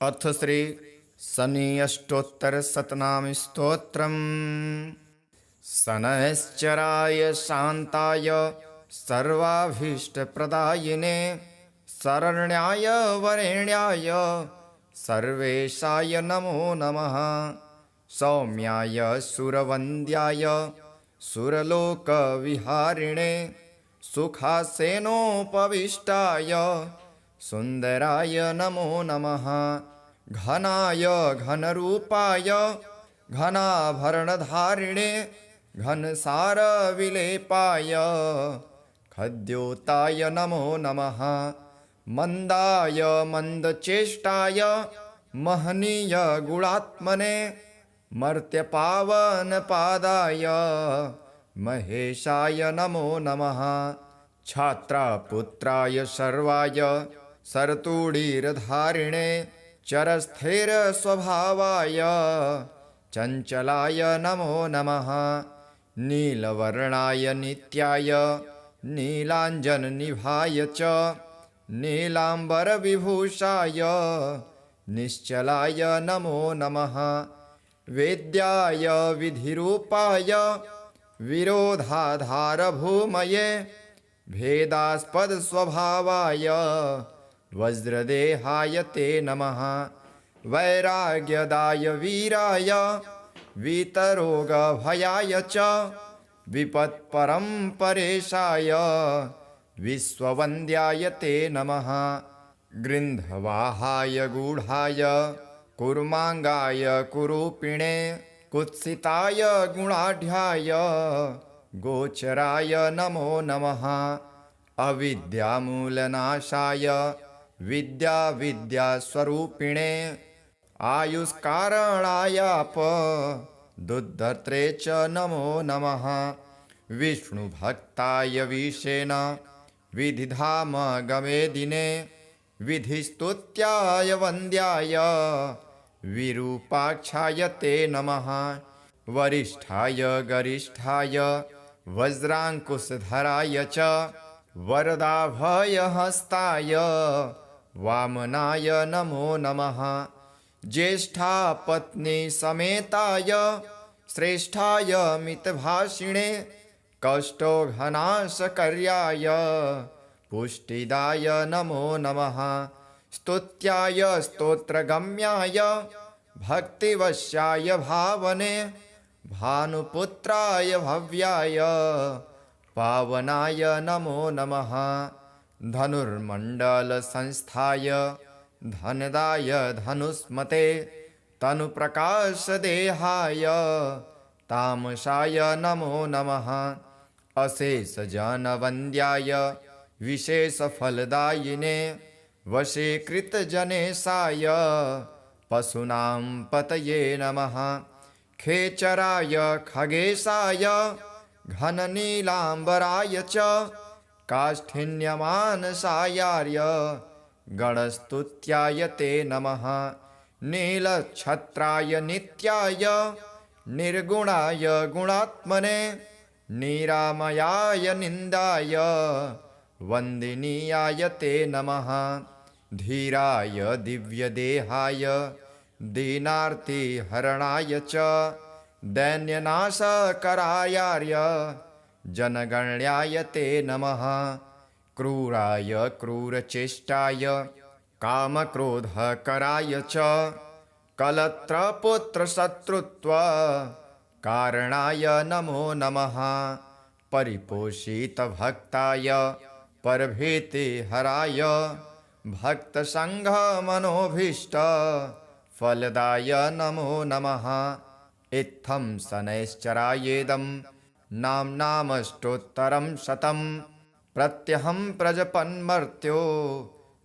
अथ श्री शनि अष्टोत्तर शतनाम स्तोत्रम्। शनैश्चराय शान्ताय सर्वाभीष्टप्रदायिने शरण्याय वरेण्याय सर्वेशाय नमो नमः। सौम्याय सुरवन्द्याय सुरलोकविहारिणे सुखासेनोपविष्टाय सुन्दराय नमो नमः। घनाय घनरूपाय घनाभरणधारिणे घनसारविलेपाय खद्योताय नमो नमः। मन्दाय मन्दचेष्टाय महनीय गुणात्मने मर्त्यपावनपादाय महेशाय नमो नमः। छात्रापुत्राय सर्वाय सरतुडीरधारिणे चरस्थिरस्वभावाय चञ्चलाय नमो नमः। नीलवर्णाय नित्याय नीलाञ्जननिभाय च नीलाम्बरविभूषाय निश्चलाय नमो नमः। वेद्याय विधिरूपाय विरोधाधारभूमये भेदास्पदस्वभावाय वज्रदेहाय ते नमः। वैराग्यदाय वीराय वीतरोगभयाय च विपत्परम्परेशाय विश्ववन्द्याय ते नमः। गृन्धवाहाय गूढाय कुर्माङ्गाय कुरूपिणे कुत्सिताय गुणाढ्याय गोचराय नमो नमः। अविद्यामूलनाशाय विद्यास्वरूपिणे आयुष्कारणायाप दुद्धर्त्रे च नमो नमः। विष्णुभक्ताय विशेन विधिधामगमे दिने विधिस्तुत्याय वन्द्याय विरूपाक्षाय ते नमः। वरिष्ठाय गरिष्ठाय वज्राङ्कुशधराय च वरदाभयहस्ताय वामनाय नमो नमः। ज्येष्ठापत्नी समेताय श्रेष्ठाय मितभाषिणे कष्टोघनाशकर्याय पुष्टिदाय नमो नमः। स्तुत्याय स्तोत्रगम्याय भक्तिवश्याय भावने भानुपुत्राय भव्याय पावनाय नमो नमः। धनुर्मण्डलसंस्थाय धनदाय धनुष्मते तनुप्रकाशदेहाय तामसाय नमो नमः। अशेषजनवन्द्याय विशेषफलदायिने वशीकृतजनेशाय पशूनां पतये नमः। खेचराय खगेशाय घननीलाम्बराय च काष्ठिन्यमानसायार्य गणस्तुत्याय ते नमः। नीलच्छत्राय नित्याय निर्गुणाय गुणात्मने निरामयाय निन्दाय वन्दिनीयाय ते नमः। धीराय दिव्यदेहाय दीनार्तिहरणाय च दैन्यनाशकरायार्य जनगण्याय ते नमः। क्रूराय क्रूरचेष्टाय कामक्रोधकराय च कलत्रपुत्रशत्रुत्व कारणाय नमो नमः। परिपोषितभक्ताय परभीतिहराय भक्तसङ्घमनोभीष्ट फलदाय नमो नमः। इत्थं शनैश्चरायेदं नाम्नामष्टोत्तरं शतं प्रत्यहं प्रजपन्मर्त्यो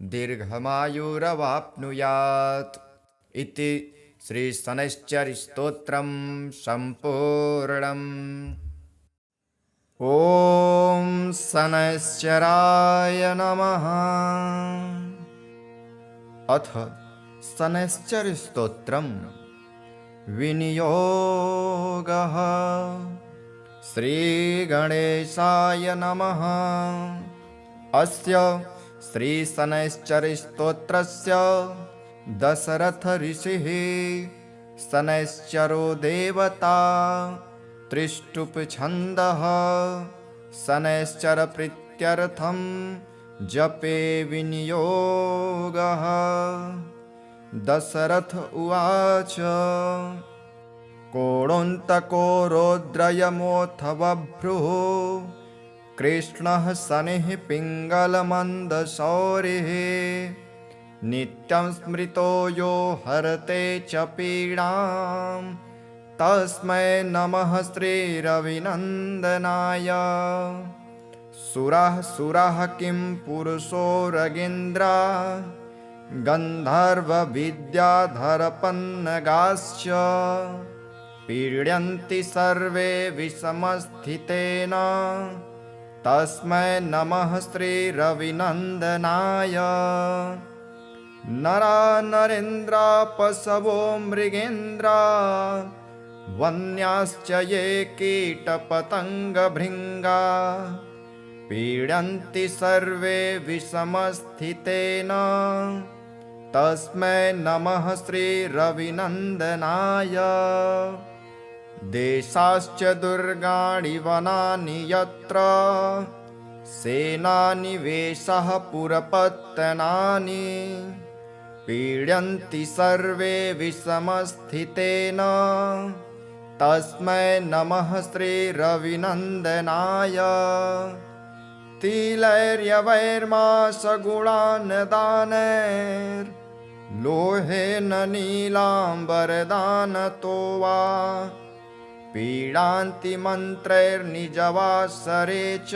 दीर्घमायुरवाप्नुयात् इति श्रीशनैश्चरस्तोत्रं सम्पूर्णम्। ॐ शनैश्चराय नमः। अथ शनैश्चरस्तोत्रम् विनियोगः। श्रीगणेशाय नमः। अस्य श्रीशनैश्चरस्तोत्रस्य दशरथ ऋषिः शनैश्चरो देवता त्रिष्टुप छन्दः शनैश्चर प्रीत्यर्थं जपे विनियोगः। दशरथ उवाच कोणोऽन्तको रौद्रयमोऽथ बभ्रुः कृष्णः शनिः पिङ्गलमन्दशौरिः नित्यं स्मृतो यो हरते च पीडां तस्मै नमः श्रीरविनन्दनाय। सुरः किं पुरुषो रगेन्द्रा गन्धर्वविद्याधरपन्नगाश्च पीड्यन्ति सर्वे विषमस्थितेन तस्मै नमः श्रीरविनन्दनाय। नरा नरेन्द्रा पशवो मृगेन्द्रा वन्याश्च ये कीटपतङ्गभृङ्गा पीड्यन्ति सर्वे विषमस्थितेन तस्मै नमः श्रीरविनन्दनाय। देशाश्च दुर्गाणि वनानि यत्र सेनानिवेशः पुरपत्तनानि पीड्यन्ति सर्वे विषमस्थितेन तस्मै नमः श्रीरविनन्दनाय। तिलैर्यवैर्मासगुणान्दानैर्लोहेन नीलाम्बरदानतो वा पीडान्ति मन्त्रैर्निजवासरे च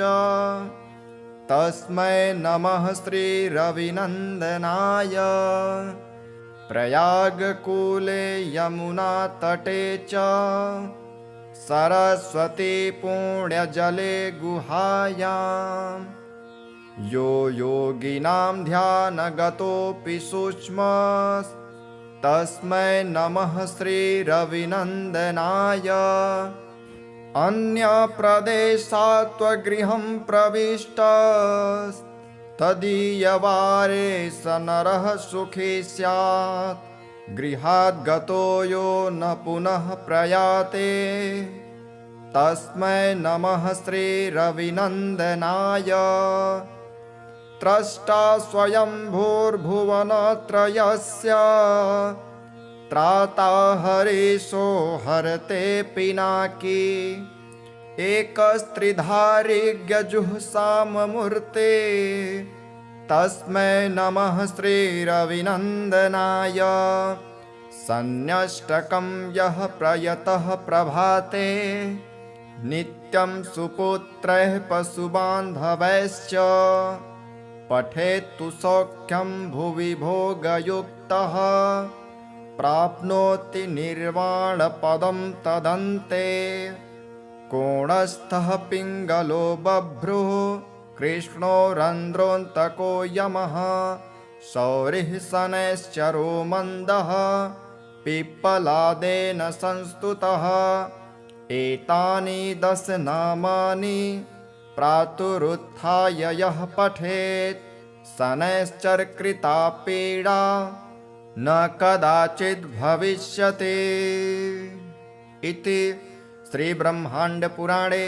तस्मै नमः श्रीरविनन्दनाय। प्रयागकूले यमुनातटे च सरस्वती पुण्यजले गुहायां यो योगिनां ध्यानगतोऽपि सूक्ष्मस्तस्मै नमः श्रीरविनन्दनाय। अन्यप्रदेशात् त्वगृहं प्रविष्टस्तदीयवारे स नरः सुखी स्यात् गृहात् गतो यो न पुनः प्रयाते तस्मै नमः श्रीरविनन्दनाय। त्रष्टा स्वयंभूर्भुवनत्रयस्य त्राता हरीशो हरते पिनाकी एकस्त्रिधारिज्ञजुःसाममूर्ते तस्मै नमः श्रीरविनन्दनाय। सन्न्यष्टकं यः प्रयतः प्रभाते नित्यं सुपुत्रैः पशुबान्धवैश्च पठेत्तु सौख्यं भुवि भोगयुक्तः प्राप्नोति निर्वाणपदं तदन्ते। कोणस्थः पिङ्गलो बभ्रुः कृष्णो रन्ध्रोऽन्तको यमः शौरिः शनैश्चरो मन्दः पिप्पलादेन संस्तुतः एतानि 10 नामानि प्रातरुत्थाय यः पठेत् शनैश्चरकृता पीडा न कदाचित् भविष्यति। इति श्रीब्रह्माण्डपुराणे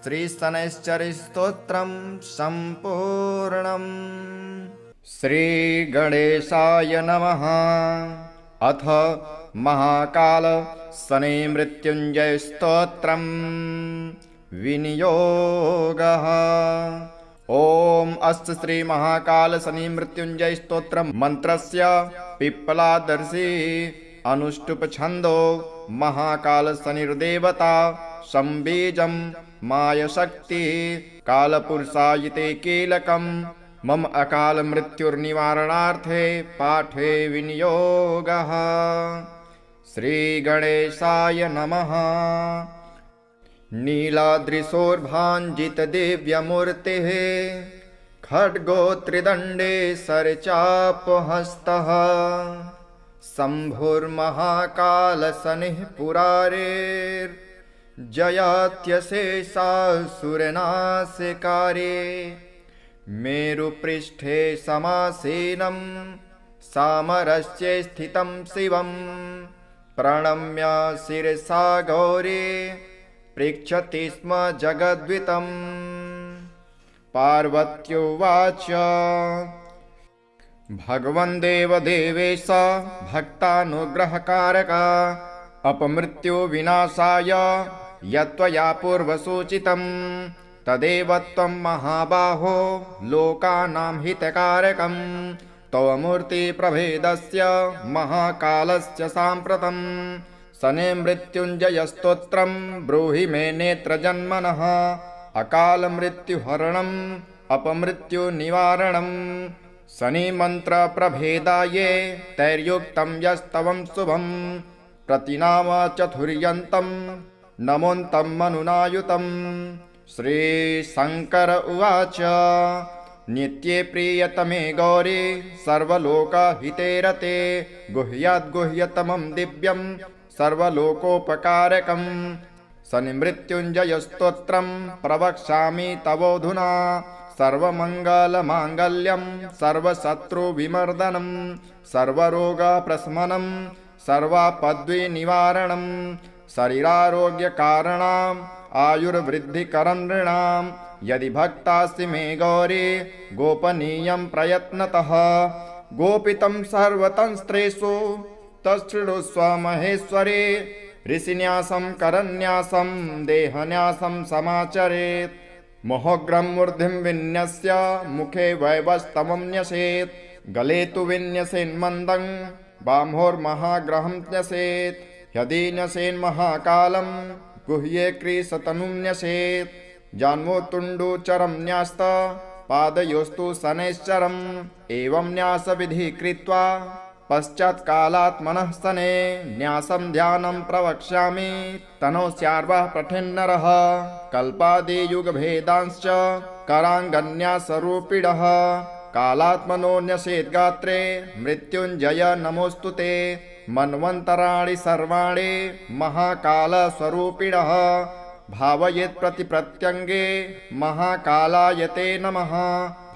श्रीशनैश्चरस्तोत्रं सम्पूर्णम्। श्रीगणेशाय नमः। अथ महाकाल शनि मृत्युञ्जय स्तोत्रम् विनियोगः। ओम अस्य श्री महाकाल शनि मृत्युंजय स्तोत्रम मंत्रस्य पिप्पलादर्शी अनुष्टुप छंदो महाकाल शनिर्देवता संबीजम माय शक्ति कालपुरुषायिते कीलकम मम अकाल मृत्युर्निवारणार्थे पाठे विनियोगः। श्री गणेशाय नमः। नीलाद्रिशोर्भाञ्जितदिव्यमूर्तिः खड्गो त्रिदण्डे सरचापहस्तः शम्भुर्महाकालशनिः पुरारेर्जयात्यशेषासुरनाशकारे मेरुपृष्ठे समासीनं सामरस्ये स्थितं शिवं प्रणम्य शिरसा गौरी पृच्छति स्म जगद्वितम् पार्वत्युवाच भगवन् देवदेवेश भक्तानुग्रहकारक अपमृत्युविनाशाय यत्त्वया पूर्वसूचितं तदेव त्वं महाबाहो लोकानां हितकारकं तव मूर्तिप्रभेदस्य महाकालस्य साम्प्रतं शने मृत्युञ्जयस्तोत्रं ब्रूहि मे नेत्रजन्मनः अकालमृत्युहरणम् अपमृत्युनिवारणम् शनिमन्त्रप्रभेदाये तैर्युक्तं यस्तवं शुभं प्रतिनाम चतुर्यन्तं नमोऽन्तं मनुनायुतं श्रीशङ्कर उवाच नित्ये प्रियतमे गौरी सर्वलोकहिते रते गुह्याद्गुह्यतमं दिव्यं सर्वलोकोपकारकं शनिमृत्युञ्जयस्तोत्रं प्रवक्ष्यामि तवोऽधुना सर्वमङ्गलमाङ्गल्यं सर्वशत्रुविमर्दनं सर्वरोगप्रशमनं सर्वापद्विनिवारणं शरीरारोग्यकारणम् आयुर्वृद्धिकरं नृणां यदि भक्तासि मे गौरी गोपनीयं प्रयत्नतः गोपितं सर्वतंस्त्रेषु तच्छृणुस्व महेश्वरे ऋषिन्यासं करन्यासं देहन्यासं समाचरेत् मोहोग्रं मूर्धिं विन्यस्य मुखे वैवस्तमं न्यसेत् गले तु विन्यसेन्मन्दं बाह्वोर्महाग्रहं न्यसेत् यदि न्यसेन्महाकालं गुह्ये क्रीशतनुं न्यसेत् जान्वोत्तुण्डोचरं न्यास्त पादयोस्तु शनैश्चरम् एवं न्यासविधि कृत्वा पश्चात्कालात्मनः शने न्यासं ध्यानं प्रवक्ष्यामि तनोस्यार्वः पठेन्नरः कल्पादियुगभेदांश्च कराङ्गन्यासरूपिणः कालात्मनो न्यसेद्गात्रे मृत्युञ्जय नमोऽस्तु ते मन्वन्तराणि सर्वाणि महाकालस्वरूपिणः भावयेत् प्रतिप्रत्यङ्गे महाकालाय ते नमः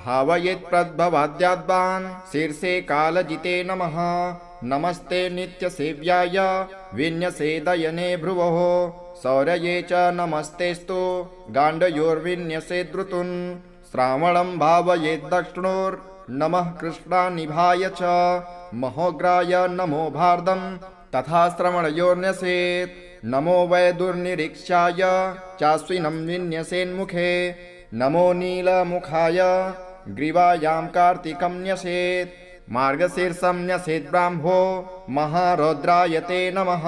भावयेत् प्रद्भवाद्याद्वान् शीर्षे कालजिते नमः नमस्ते नित्यसेव्याय विन्यसेदयने भ्रुवोः शौर्ये च नमस्तेस्तु गाण्डयोर्विन्यसेद्रुतुन् श्रावणं भावयेत् दक्षिणोर्नमः कृष्णानिभाय च महोग्राय नमो भारदं तथा श्रवणयोर्न्यसेत् नमो वैदुर्निरीक्षाय चाश्विनं विन्यसेन्मुखे नमो नीलमुखाय ग्रीवायां कार्तिकं न्यसेत् मार्गशीर्षं न्यसेत् ब्राह्मो महारौद्राय ते नमः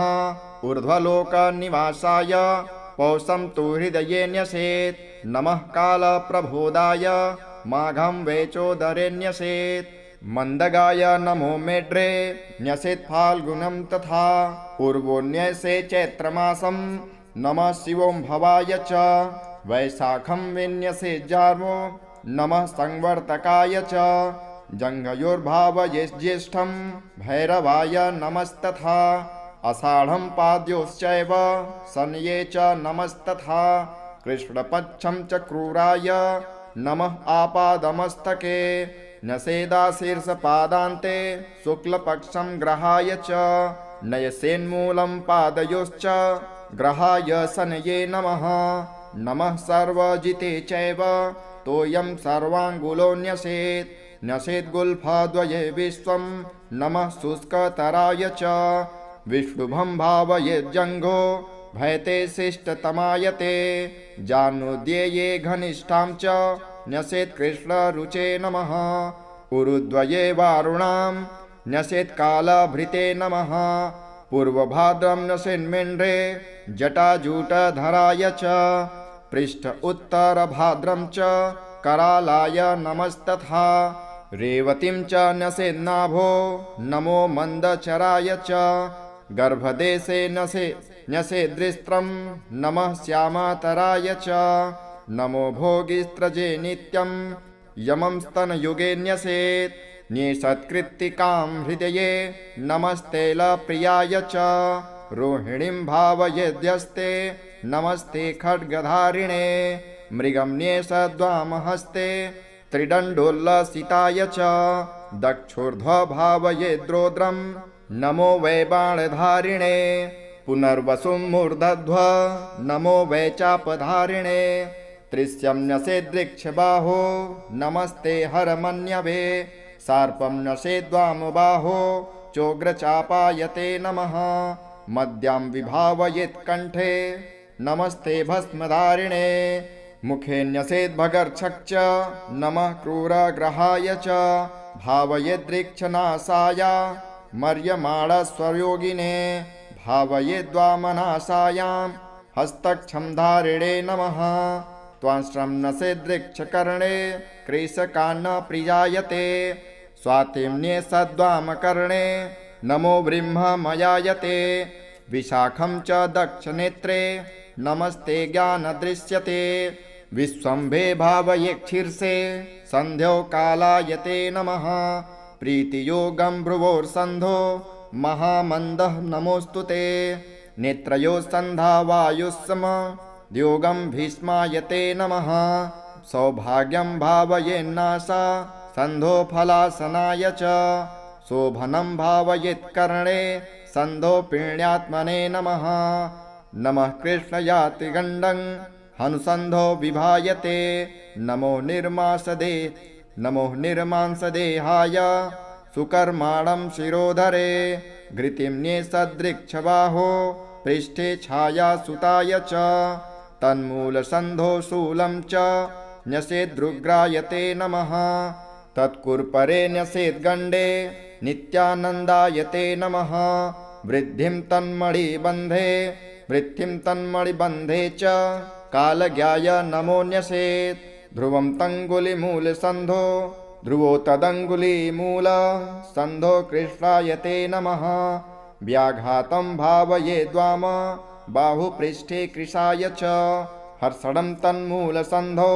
ऊर्ध्वलोकनिवासाय पौषं तु हृदये न्यसेत् नमः कालप्रबोधाय माघं वेचोदरे न्यसेत् मन्दगाय नमो मेढ्रे न्यसेत् फाल्गुनं तथा पूर्वोऽन्यसे चैत्रमासं नमः शिवों भवाय च वैशाखं विन्यसेत् जार्वो नमः संवर्तकाय च जङ्घयोर्भावये ज्येष्ठं भैरवाय नमस्तथा आषाढं पाद्योश्चैव शनये च नमस्तथा कृष्णपक्षं च क्रूराय नमः आपादमस्तके न्यसेदाशीर्षपादान्ते शुक्लपक्षं ग्रहाय च नयसेन्मूलं पादयोश्च ग्रहाय शनये नमः नमः सर्वजिते चैव तोयं सर्वाङ्गुलो न्यसेत् न्यसेद्गुल्फद्वये विश्वं नमः शुष्कतराय च विष्णुभं भावयेज्जङ्घो भयते शिष्टतमायते जानुद्येये घनिष्ठां च न्यसेत् कृष्णरुचे नमः उरुद्वये वारुणां न्यसेत् कालभृते नमः पूर्वभाद्रं न्यसेन्मेण्ड्रे जटाजूटधराय च पृष्ठ उत्तरभाद्रं च करालाय नमस्तथा रेवतीं च न्यसेन्नाभो नमो मन्दचराय च गर्भदेशे न्यसेद्रिस्त्रं नमः श्यामातराय च नमो भोगिस्त्रजे नित्यं यमं स्तनयुगे न्यसेत् न्येषत्कृत्तिकां हृदये नमस्तेलप्रियाय च रोहिणीं भावयेद्यस्ते नमस्ते खड्गधारिणे मृगं न्येषद्वामहस्ते त्रिदण्डोल्लसिताय च दक्षोर्ध्वभावयेद्रोद्रं नमो वै बाणधारिणे पुनर्वसुं मूर्धध्व नमो वै चापधारिणे त्रिस्यं न्यसेदृक्षबाहो नमस्ते हरमन्यवे सार्पं न्यसेद्वामबाहो चोग्रचापायते नमः मद्यां विभावयेत्कण्ठे नमस्ते भस्मधारिणे मुखे न्यसेद्भगर्क्षक् च नमः क्रूरग्रहाय च भावयेद्रीक्षनासाय मर्यमाणस्वयोगिने भावयेद्वामनासायां हस्तक्षमधारिणे नमः त्वांश्रं नसेदृक्षकर्णे क्रेशकान्न प्रियायते स्वातिम्ने सद्वामकर्णे नमो ब्रह्ममयायते विशाखं च दक्षनेत्रे नमस्ते ज्ञानदृश्यते विश्वम्भे भावयेक्षीर्षे सन्ध्यो कालायते नमः प्रीतियोगं भ्रुवोर्सन्धो महामन्दः नमोऽस्तु ते नेत्रयोः सन्धा वायुस्सम द्योगं भीष्मायते नमः सौभाग्यं भावयेन्नासा सन्धो फलासनाय च शोभनं भावयेत्कर्णे सन्धो पीण्यात्मने नमः नमः कृष्णयातिगण्डं हनुसन्धो विभायते नमो निर्मांसदेहाय सुकर्माणं शिरोधरे घृतिम्ने सदृक्षबाहो पृष्ठे छायासुताय च तन्मूलसन्धो शूलं च न्यसेदृग्रायते नमः तत्कुर्परे न्यसेद्गण्डे नित्यानन्दायते नमः वृद्धिं तन्मणिबन्धे च कालज्ञाय नमो न्यसेत् ध्रुवं तङ्गुलिमूलसन्धो ध्रुवो तदङ्गुलीमूलसन्धो कृष्णायते नमः व्याघातं भावयेद्वाम बाहुपृष्ठे कृशाय च हर्षणं तन्मूलसन्धो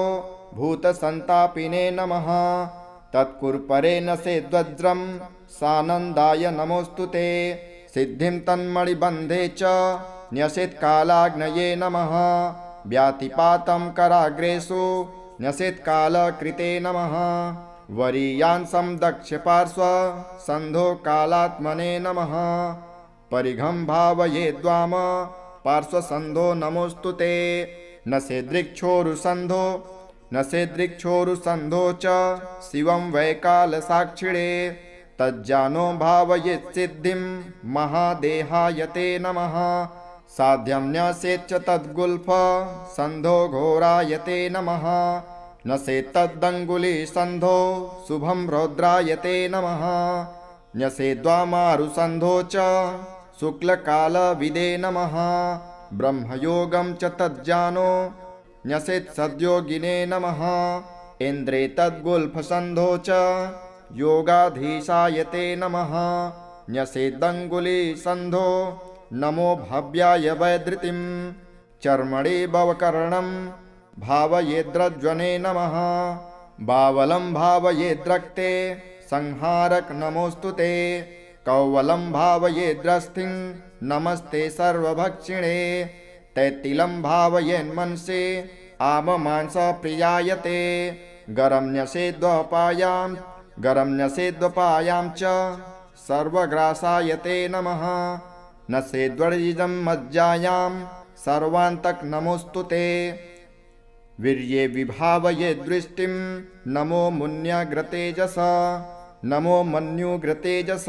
भूतसन्तापिने नमः तत्कुर्परे नसेद्वज्रं सानन्दाय नमोऽस्तु ते सिद्धिं तन्मणिबन्धे च न्यसेत्कालाग्नये नमः व्यातिपातं कराग्रेषु न्यसेत्कालकृते नमः वरीयांसं दक्षपार्श्व सन्धो कालात्मने नमः परिघं भावयेद्वाम पार्श्वसन्धो नमोऽस्तु ते नसेदृक्षोरुसन्धो च शिवं वैकालसाक्षिणे तज्जानो भावयेत्सिद्धिं महादेहायते नमः साध्यं न्यसेच्च तद्गुल्फ सन्धो घोरायते नमः न्यसेत्तदङ्गुलीसन्धो शुभं रौद्रायते नमः न्यसेद्वामारुसन्धो च शुक्लकालविदे नमः ब्रह्मयोगं च तज्जानो न्यसेत्सद्योगिने नमः इन्द्रे तद्गुल्फसन्धो च योगाधीशायते नमः न्यसेदङ्गुलीसन्धो नमो भव्याय वैधृतिं चर्मणि भवकर्णं भावयेद्रज्वने नमः बावलं भावयेद्रक्ते संहारक नमोऽस्तु ते कौवलं भावयेद्रस्थिं नमस्ते सर्वभक्षिणे तैतिलं भावयेन्मनसे आममांसप्रियायते गरं न्यसेद्वपायां च सर्वग्रासायते नमः नसेद्वर्जितं मज्जायां सर्वान्तक नमोऽस्तु ते वीर्ये विभावये दृष्टिं नमो मुन्यग्रतेजस नमो मन्युग्रतेजस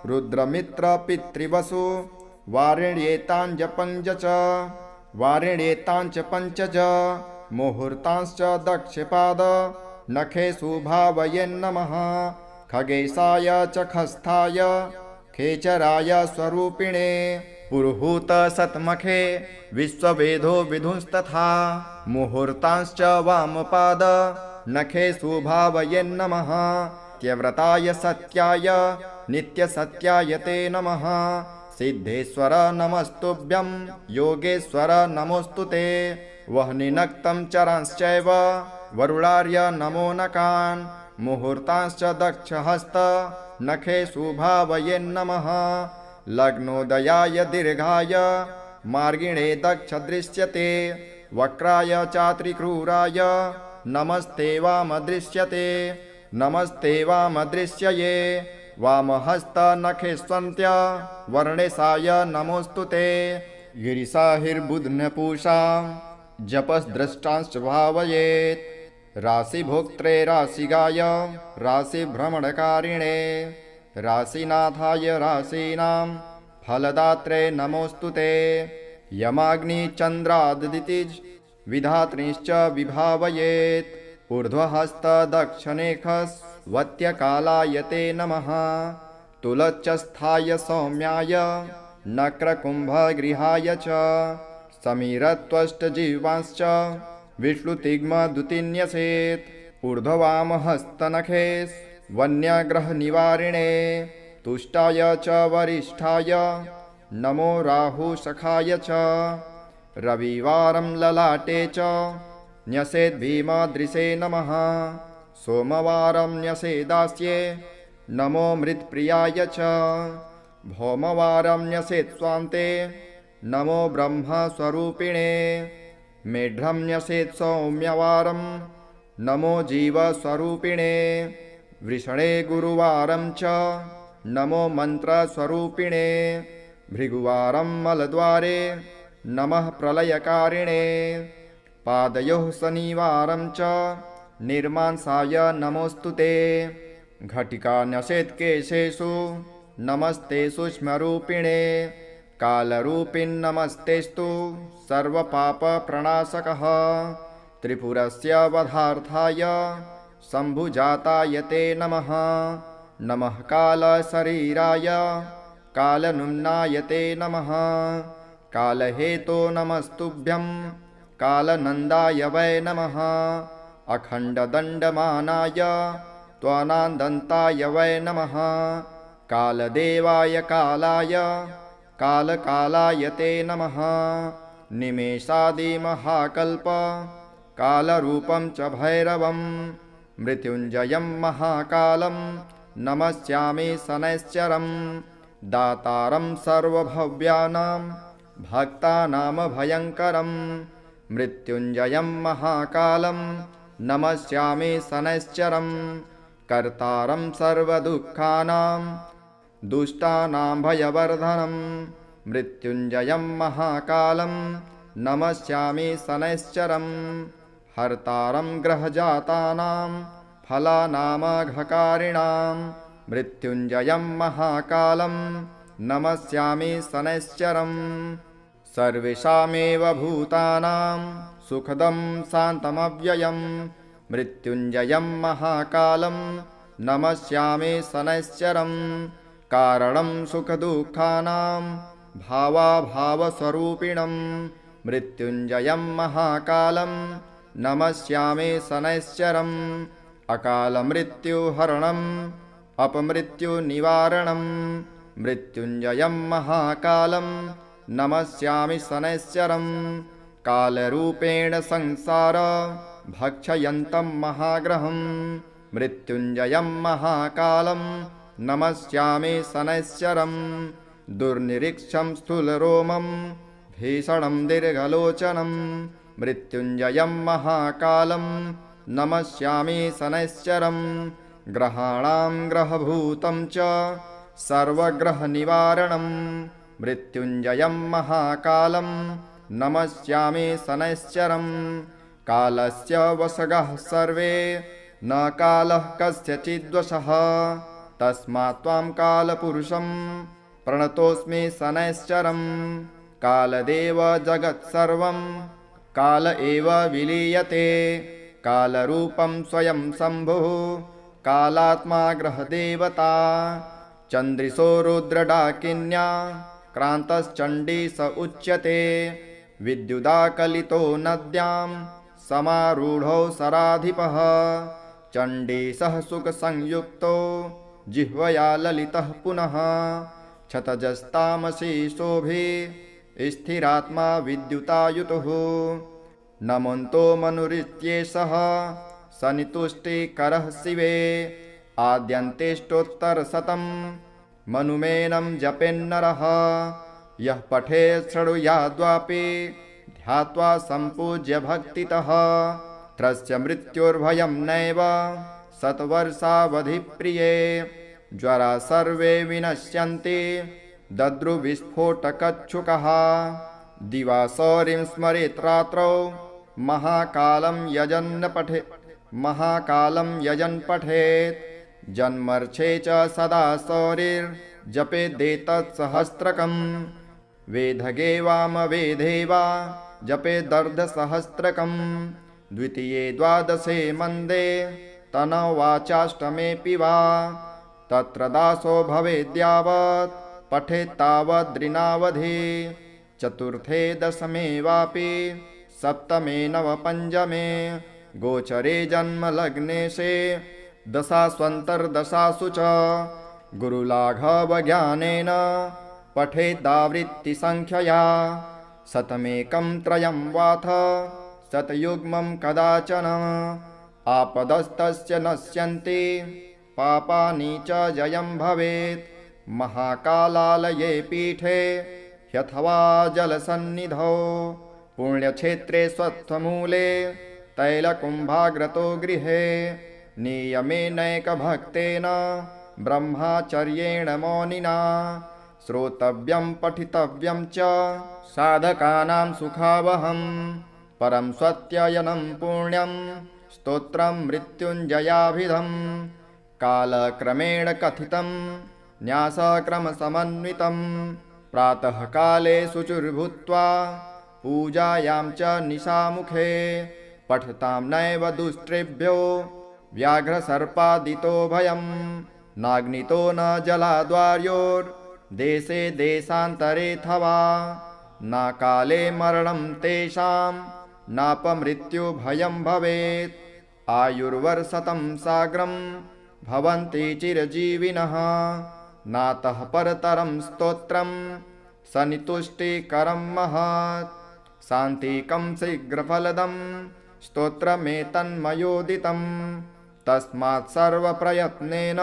रुद्रमित्रपितृवसु वारिण्येताञ्च पञ्चज मुहूर्तांश्च दक्षपाद नखेषु भावयेन्नमः खगेशाय च खस्थाय खेचराय स्वरूपिणे पुरुहूत सत्मखे विश्ववेदो विधुंस्तथा मुहूर्तांश्च वामपाद नखेषु भावयेन्नमः त्यव्रताय सत्याय नित्यसत्याय ते नमः सिद्धेश्वर नमस्तुभ्यं योगेश्वर नमोऽस्तु ते वह्निनक्तं चरांश्चैव वरुणार्य नमो नकान् मुहूर्तांश्च दक्षहस्त नखेषु भावयेन्नमः लग्नोदयाय दीर्घाय मार्गिणे दक्ष दृश्यते वक्राय चात्रिक्रूराय नमस्ते वामदृश्यते नमस्ते वामदृश्यये वामहस्तनखेष्वन्त्य वर्णेशाय नमोऽस्तु ते गिरिशाहिर्बुध्नपूषा जपस्द्रष्टांश्च भावयेत् राशिभोक्त्रे राशिगाय राशिभ्रमणकारिणे राशिनाथाय राशीनां फलदात्रे नमोऽस्तु ते यमाग्निचन्द्रादितिज विधात्रीश्च विभावयेत् ऊर्ध्वहस्तदक्षिणेखस्वत्यकालाय ते नमः तुलच्चस्थाय सौम्याय नक्रकुम्भगृहाय च समीरत्वष्टजीवांश्च विष्णुतिग्मदुतिन्यसेत् ऊर्ध्ववामहस्तनखे वन्यग्रहनिवारिणे तुष्टाय च वरिष्ठाय नमो राहुसखाय च रविवारं ललाटे च न्यसेद्भीमदृशे नमः सोमवारं न्यसेदास्ये नमो मृत्प्रियाय च भौमवारं न्यसेत्स्वान्ते नमो ब्रह्मस्वरूपिणे मेढ्रं न्यसेत् सौम्यवारं नमो जीवस्वरूपिणे वृषणे गुरुवारं च नमो मन्त्रस्वरूपिणे भृगुवारं मलद्वारे नमः प्रलयकारिणे पादयोः शनिवारं च निर्मांसाय नमोऽस्तु ते घटिका न्यसेत् केशेषु नमस्ते सूक्ष्मरूपिणे कालरूपिन्नमस्तेस्तु सर्वपापप्रणाशकः त्रिपुरस्य वधार्थाय शम्भुजाताय ते नमः नमः कालशरीराय कालनुम्नाय ते नमः कालहेतो नमस्तुभ्यं कालनन्दाय वै नमः अखण्डदण्डमानाय त्वनान्दन्ताय वै नमः कालदेवाय कालाय कालकालाय ते नमः निमेषादिमहाकल्प कालरूपं च भैरवं मृत्युञ्जयं महाकालं नमस्यामि शनैश्चरं दातारं सर्वभव्यानां भक्तानां भयङ्करं मृत्युञ्जयं महाकालं नमस्यामि शनैश्चरं कर्तारं सर्वदुःखानां दुष्टानां भयवर्धनं मृत्युञ्जयं महाकालं नमस्यामि शनैश्चरं हर्तारं ग्रहजातानां फलानामघकारिणां मृत्युञ्जयं महाकालं नमस्यामि शनैश्चरं सर्वेषामेव भूतानां सुखदं शान्तमव्ययं मृत्युञ्जयं महाकालं नमस्यामि शनैश्चरं कारणं सुखदुःखानां भावाभावस्वरूपिणं मृत्युञ्जयं महाकालं नमस्यामि शनैश्चरं अकालमृत्युहरणम् अपमृत्युनिवारणं मृत्युञ्जयं महाकालं नमस्यामि शनैश्चरं कालरूपेण संसार भक्षयन्तं महाग्रहं मृत्युञ्जयं महाकालं नमस्यामि शनैश्चरं दुर्निरीक्षं स्थूलरोमं भीषणं दीर्घलोचनं मृत्युञ्जयं महाकालं नमस्यामि शनैश्चरं ग्रहाणां ग्रहभूतं च सर्वग्रहनिवारणं मृत्युञ्जयं महाकालं नमस्यामि शनैश्चरं कालस्य वशगः सर्वे न कालः कस्यचिद्वशः तस्मात् त्वां कालपुरुषं प्रणतोऽस्मि शनैश्चरं कालदेव जगत्सर्वं काल एव विलीयते कालरूपं स्वयं शम्भुः कालात्मा ग्रहदेवता चन्द्रिशो रुद्रडाकिन्या क्रान्तश्चण्डी स उच्यते विद्युदाकलितो नद्यां समारूढो सराधिपः चण्डीसः सुखसंयुक्तो जिह्वया ललितः पुनः क्षतजस्तामसी शोभे स्थिरात्मा विद्युतायुतुः नमन्तो मनुरित्येषः सनितुष्टिकरः शिवे आद्यन्तेष्टोत्तरशतं मनुमेनं जपेन्नरः यः पठेत् शृणुयाद्वापि ध्यात्वा सम्पूज्य भक्तितः तस्य मृत्युर्भयं नैव शतवर्षावधिप्रिये ज्वरा सर्वे विनश्यन्ति दद्रुविस्फोटकच्छुकः दिवासौरिं स्मरेत् रात्रौ महाकालं यजन् पठेत् जन्मर्षे च सदा सौरिर्जपेदेतत् सहस्रकम् वेदगे वामवेदे वा जपेदर्धसहस्रकम् द्वितीये द्वादशे मन्दे तनवाचाष्टमेऽपि वा तत्र दासो भवेद्यावत् पठेत्तावद्रिनावधि चतुर्थे दशमे वापि सप्तमे नवपञ्चमे गोचरे जन्मलग्नेशे दशास्वन्तर्दशासु च गुरुलाघवज्ञानेन पठेदावृत्तिसङ्ख्यया शतमेकं त्रयं वाथ शतयुग्मं कदाचन आपदस्तस्य नश्यन्ति पापानि च जयं भवेत् महाकालालये पीठे ह्यथवा जलसन्निधौ पुण्यक्षेत्रे स्वत्वमूले तैलकुम्भाग्रतो गृहे नियमेनैकभक्तेन ब्रह्मचर्येण मौनिना श्रोतव्यं पठितव्यं च साधकानां सुखावहम् परं स्वत्ययनं पुण्यं स्तोत्रं मृत्युञ्जयाभिधम् कालक्रमेण कथितं न्यासक्रमसमन्वितं प्रातःकाले शुचिर्भूत्वा पूजायां च निशामुखे पठतां नैव दुष्टृभ्यो व्याघ्रसर्पादितो भयं नाग्नितो न जलाद्वार्योर्देशे देशान्तरेऽथवा न काले मरणं तेषां नापमृत्युभयं भवेत् आयुर्वर्षतं साग्रं भवन्ति चिरजीविनः नातः परतरं स्तोत्रं सनितुष्टिकरं महत् शान्तिकं शीघ्रफलदं स्तोत्रमेतन्मयोदितं तस्मात् सर्वप्रयत्नेन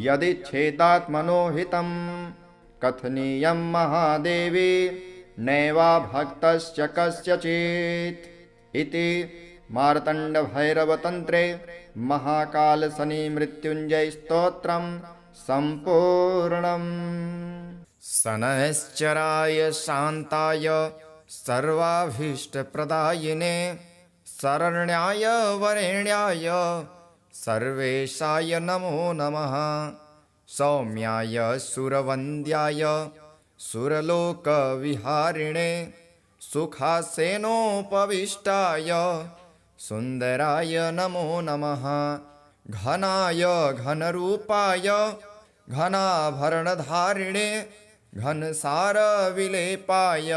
यदिच्छेदात्मनो हितं कथनीयं महादेवी नैवा भक्तस्य कस्यचित् इति मार्तण्डभैरवतन्त्रे महाकालशनिमृत्युञ्जय स्तोत्रं सम्पूर्णम्। शनैश्चराय शान्ताय सर्वाभीष्टप्रदायिने शरण्याय वरेण्याय सर्वेशाय नमो नमः। सौम्याय सुरवन्द्याय सुरलोकविहारिणे सुखासेनोपविष्टाय सुन्दराय नमो नमः। घनाय घनरूपाय घनाभरणधारिणे घनसारविलेपाय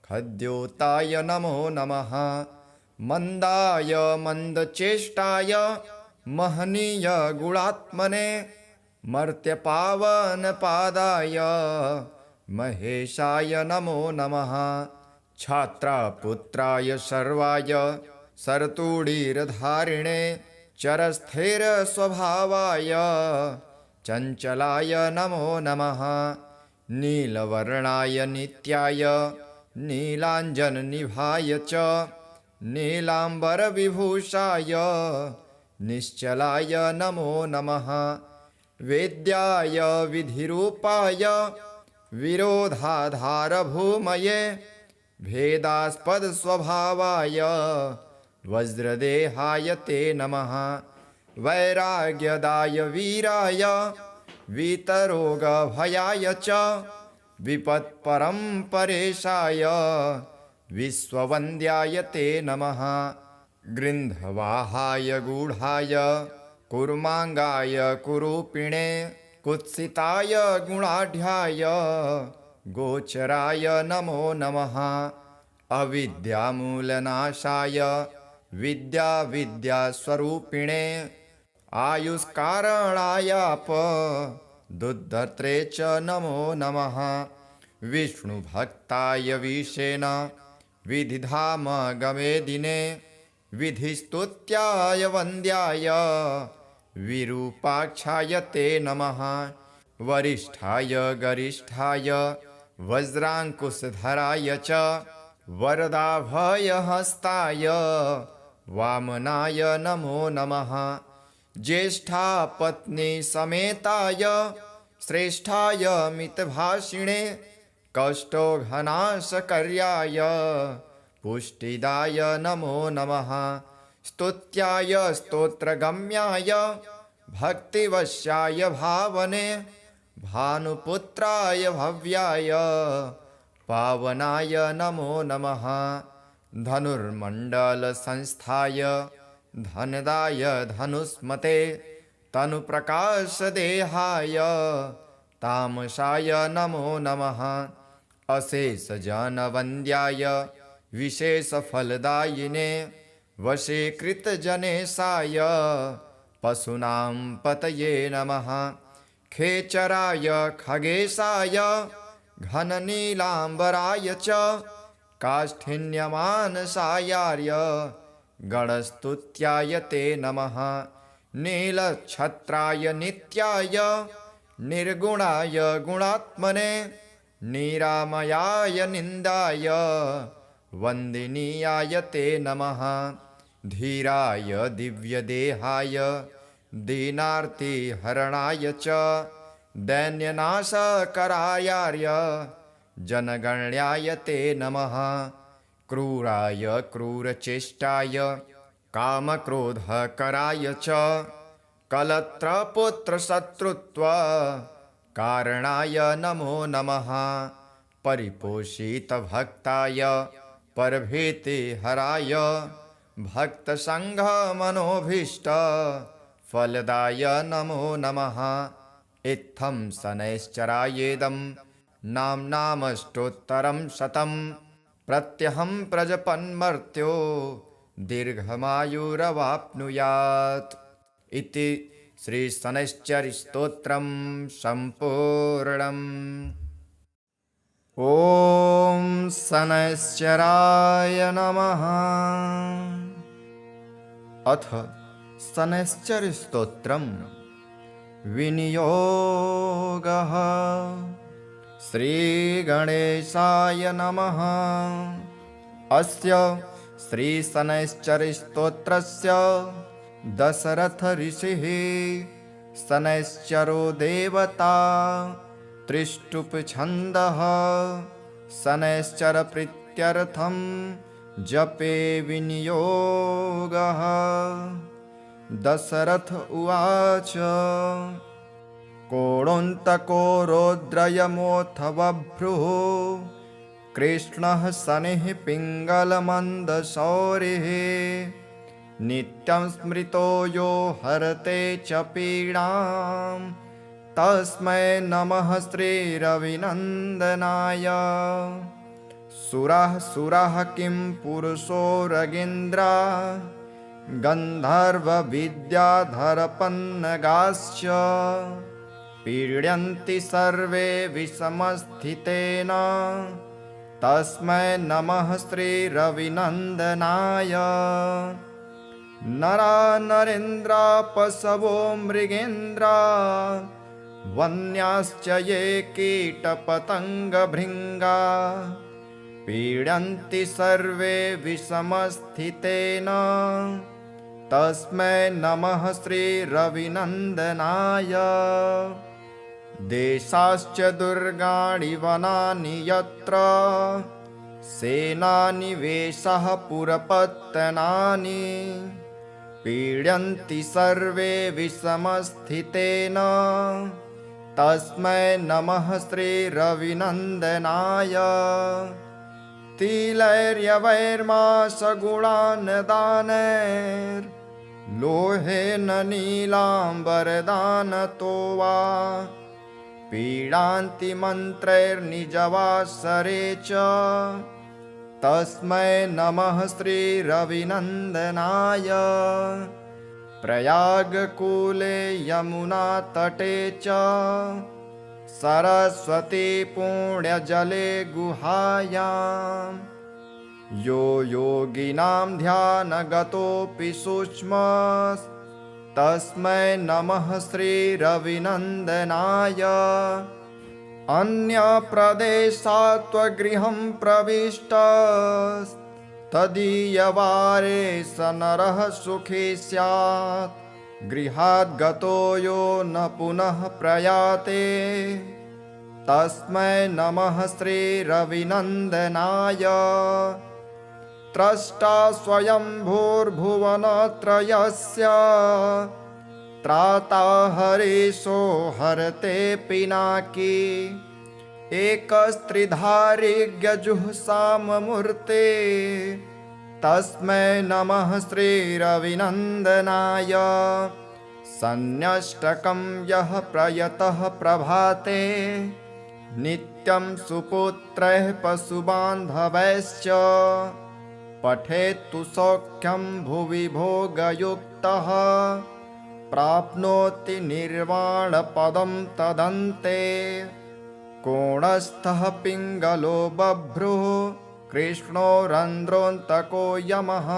खद्योताय नमो नमः। मन्दाय मन्दचेष्टाय महनीय गुणात्मने मर्त्यपावनपादाय महेशाय नमो नमः। छात्रापुत्राय सर्वाय सरतुडीरधारिणे चरस्थिरस्वभावाय चञ्चलाय नमो नमः। नीलवर्णाय नित्याय नीलाञ्जननिभाय च नीलाम्बरविभूषाय निश्चलाय नमो नमः। वेद्याय विधिरूपाय विरोधाधारभूमये भेदास्पदस्वभावाय वज्रदेहाय ते नमः। वैराग्यदाय वीराय वीतरोगभयाय च विपत्परं परेशाय विश्ववन्द्याय ते नमः। गृन्धवाहाय गूढाय कुर्माङ्गाय कुरूपिणे कुत्सिताय गुणाढ्याय गोचराय नमो नमः। अविद्यामूलनाशाय विद्यास्वरूपिणे आयुष्कारणायाप दुद्धर्त्रे च नमो नमः। विष्णुभक्ताय विशेन विधिधाम गमे दिने विधिस्तुत्याय वन्द्याय विरूपाक्षाय ते नमः। वरिष्ठाय गरिष्ठाय वज्राङ्कुशधराय च वरदाभयहस्ताय वामनाय नमो नमः। ज्येष्ठा पत्नी समेताय श्रेष्ठाय मितभाषिणे कष्टोघनाशकर्याय पुष्टिदाय नमो नमः। स्तुत्याय स्तोत्रगम्याय भक्तिवश्याय भावने भानुपुत्राय भव्याय पावनाय नमो नमः। धनुर्मण्डलसंस्थाय धनदाय धनुष्मते तनुप्रकाशदेहाय तामसाय नमो नमः। अशेषजनवन्द्याय विशेषफलदायिने वशीकृतजनेशाय पशूनां पतये नमः। खेचराय खगेशाय घननीलाम्बराय च काष्ठिन्यमानसायार्य गणस्तुत्याय ते नमः। नीलच्छत्राय नित्याय निर्गुणाय गुणात्मने निरामयाय निन्दाय वन्दिनीयाय ते नमः। धीराय दिव्यदेहाय दीनार्तिहरणाय च दैन्यनाशकरायार्य जनगण्याय ते नमः। क्रूराय क्रूरचेष्टाय कामक्रोधकराय च कलत्रपुत्रशत्रुत्व कारणाय नमो नमः। परिपोषितभक्ताय परभीतिहराय भक्तसङ्घमनोभीष्ट फलदाय नमो नमः। इत्थं शनैश्चरायेदं नाम्नामष्टोत्तरं शतं प्रत्यहं प्रजपन्मर्त्यो दीर्घमायुरवाप्नुयात् इति श्रीशनैश्चरस्तोत्रं सम्पूर्णम्। ॐ शनैश्चराय नमः। अथ शनैश्चरस्तोत्रं विनियोगः। श्रीगणेशाय नमः। अस्य श्रीशनैश्चरस्तोत्रस्य दशरथ ऋषिः शनैश्चरो देवता त्रिष्टुप्छन्दः शनैश्चरप्रीत्यर्थं जपे विनियोगः। दशरथ उवाच कोणोऽन्तको रौद्रयमोऽथ बभ्रुः कृष्णः शनिः पिङ्गलमन्दशौरिः नित्यं स्मृतो यो हरते च पीडां तस्मै नमः श्रीरविनन्दनाय। सुरः किं पुरुषो रगेन्द्रा गन्धर्वविद्याधरपन्नगाश्च पीड्यन्ति सर्वे विषमस्थितेन तस्मै नमः श्रीरविनन्दनाय। नरा नरेन्द्रा पशवो मृगेन्द्रा वन्याश्च ये कीटपतङ्गभृङ्गा पीड्यन्ति सर्वे विषमस्थितेन तस्मै नमः श्रीरविनन्दनाय। देशाश्च दुर्गाणि वनानि यत्र सेनानिवेशः पुरपत्तनानि पीड्यन्ति सर्वे विषमस्थितेन तस्मै नमः श्रीरविनन्दनाय। तिलैर्यवैर्मासगुणान् दानैर्लोहेन नीलाम्बरदानतो वा पीडान्ति मन्त्रैर्निजवासरे च तस्मै नमः श्रीरविनन्दनाय। प्रयागकूले यमुनातटे च सरस्वती पुण्यजले गुहायां यो योगिनां ध्यानगतोऽपि सूक्ष्मस्तस्मै नमः श्रीरविनन्दनाय। अन्यप्रदेशात् त्वगृहं प्रविष्टस्तदीयवारे स नरः सुखी स्यात् गृहाद्गतो यो न पुनः प्रयाते तस्मै नमः श्रीरविनन्दनाय। त्रष्टा स्वयंभूर्भुवनत्रयस्य त्राता हरीशो हरते पिनाकी। एकस्त्रिधारिज्ञजुःसाममूर्ते तस्मै नमः श्रीरविनन्दनाय। सन्न्यष्टकं यः प्रयतः प्रभाते नित्यं सुपुत्रैः पशुबान्धवैश्च पठेत्तु सौख्यं भुवि भोगयुक्तः प्राप्नोति निर्वाणपदं तदन्ते। कोणस्थः पिङ्गलो बभ्रुः कृष्णो रन्ध्रोऽन्तको यमः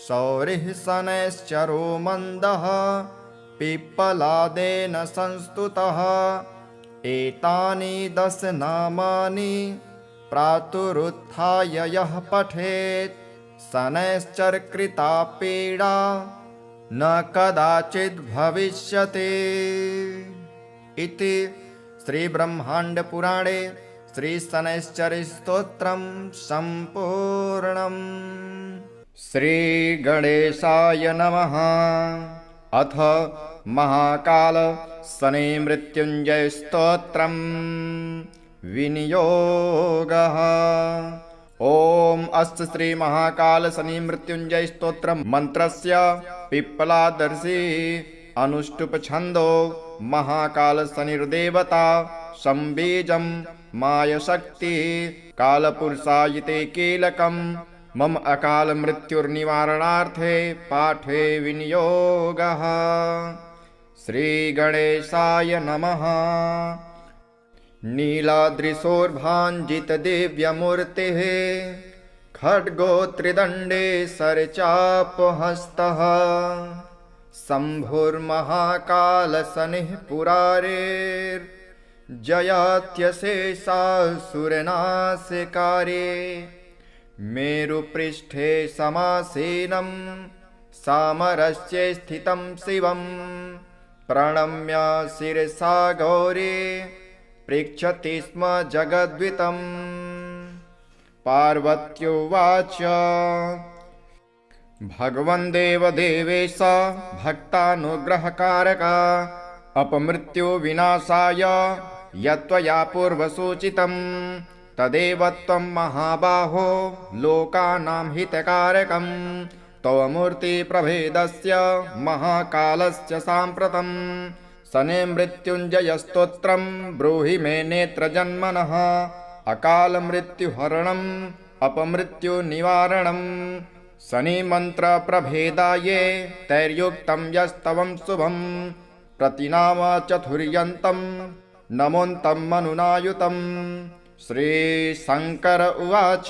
शौरिः शनैश्चरो मन्दः पिप्पलादेन संस्तुतः। एतानि 10 नामानि प्रातरुत्थाय यः पठेत् शनैश्चरकृता पीडा न कदाचिद् भविष्यति। इति श्रीब्रह्माण्डपुराणे श्रीशनैश्चरस्तोत्रं सम्पूर्णम्। श्रीगणेशाय नमः। अथ महाकाल शनिमृत्युञ्जय स्तोत्रं विनियोगः। ओम अस्य श्री महाकाल शनिमृत्युञ्जय स्तोत्रं मंत्रस्य पिप्पलादर्शी अनुष्टुप छन्दो महाकाल शनिर्देवता संबीजं मायशक्ति कालपुरुषायिते कीलकं मम अकाल मृत्युर्निवारणार्थे पाठे विनियोगः। श्री गणेशाय नमः। नीलाद्रिशोर्भाञ्जितदिव्यमूर्तिः खड्गो त्रिदण्डे सरचापहस्तः शम्भुर्महाकालशनिः पुरारेर्जयात्यशेषासुरनाशकारे मेरुपृष्ठे समासीनं सामरस्ये स्थितं शिवं प्रणम्य शिरसा गौरी पृच्छति स्म जगद्वितं। पार्वत्युवाच भगवन् देवदेवेश भक्तानुग्रहकारक अपमृत्युविनाशाय यत्त्वया पूर्वसूचितं तदेव त्वं महाबाहो लोकानां हितकारकं तव मूर्तिप्रभेदस्य महाकालस्य साम्प्रतं शनिमृत्युञ्जयस्तोत्रं ब्रूहि मे नेत्रजन्मनः अकालमृत्युहरणम् अपमृत्युनिवारणं शनिमन्त्रप्रभेदाये तैर्युक्तं यस्तवं शुभं प्रतिनाम चतुर्यन्तं नमोऽन्तं मनुनायुतं। श्रीशङ्कर उवाच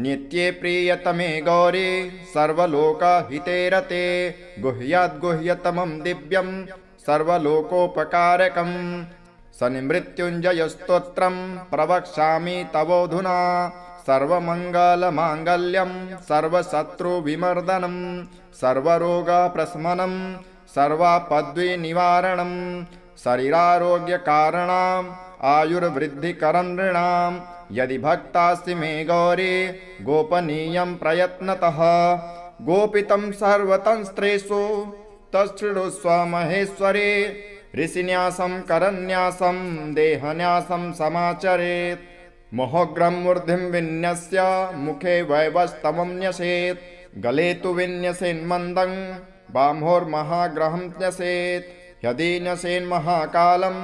नित्ये प्रियतमे गौरी सर्वलोकहिते रते गुह्याद्गुह्यतमं दिव्यं सर्वलोकोपकारकं शनिमृत्युञ्जयस्तोत्रं प्रवक्ष्यामि तवोऽधुना सर्वमङ्गलमाङ्गल्यं सर्वशत्रुविमर्दनं सर्वरोगप्रशमनं सर्वापद्विनिवारणं शरीरारोग्यकारणम् आयुर्वृद्धिकरं नृणां यदि भक्तासि मे गौरी गोपनीयं प्रयत्नतः गोपितं सर्वतंस्त्रेषु तच्छृणुस्व महेश्वरे ऋषिन्यासं करन्यासं देहन्यासं समाचरेत् मोहोग्रं मूर्धिं विन्यस्य मुखे वैवस्तवं न्यसेत् गले तु विन्यसेन्मन्दं बाह्वोर्महाग्रहं न्यसेत् यदि न्यसेन्महाकालं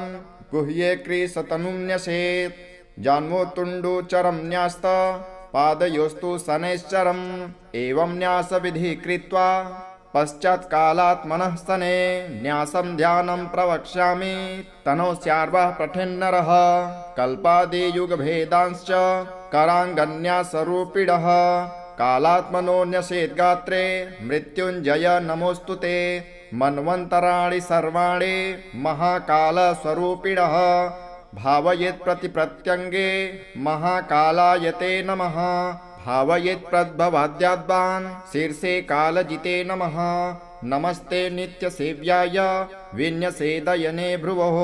गुह्ये क्रीशतनुं न्यसेत् जान्मोतुण्डुचरं न्यास्त पादयोस्तु शनैश्चरम् एवं न्यासविधि कृत्वा पश्चात्कालात्मनः शने न्यासं ध्यानं प्रवक्ष्यामि तनोस्यार्वः पठेन्नरः कल्पादियुगभेदांश्च कराङ्गन्यासरूपिणः कालात्मनो न्यसेद्गात्रे मृत्युञ्जय नमोऽस्तु ते मन्वन्तराणि सर्वाणि महाकालस्वरूपिणः भावयेत् प्रतिप्रत्यङ्गे महाकालाय ते नमः भावयेत् प्रद्भवाद्याद्वान् शीर्षे कालजिते नमः नमस्ते नित्यसेव्याय विन्यसेदयने भ्रुवोः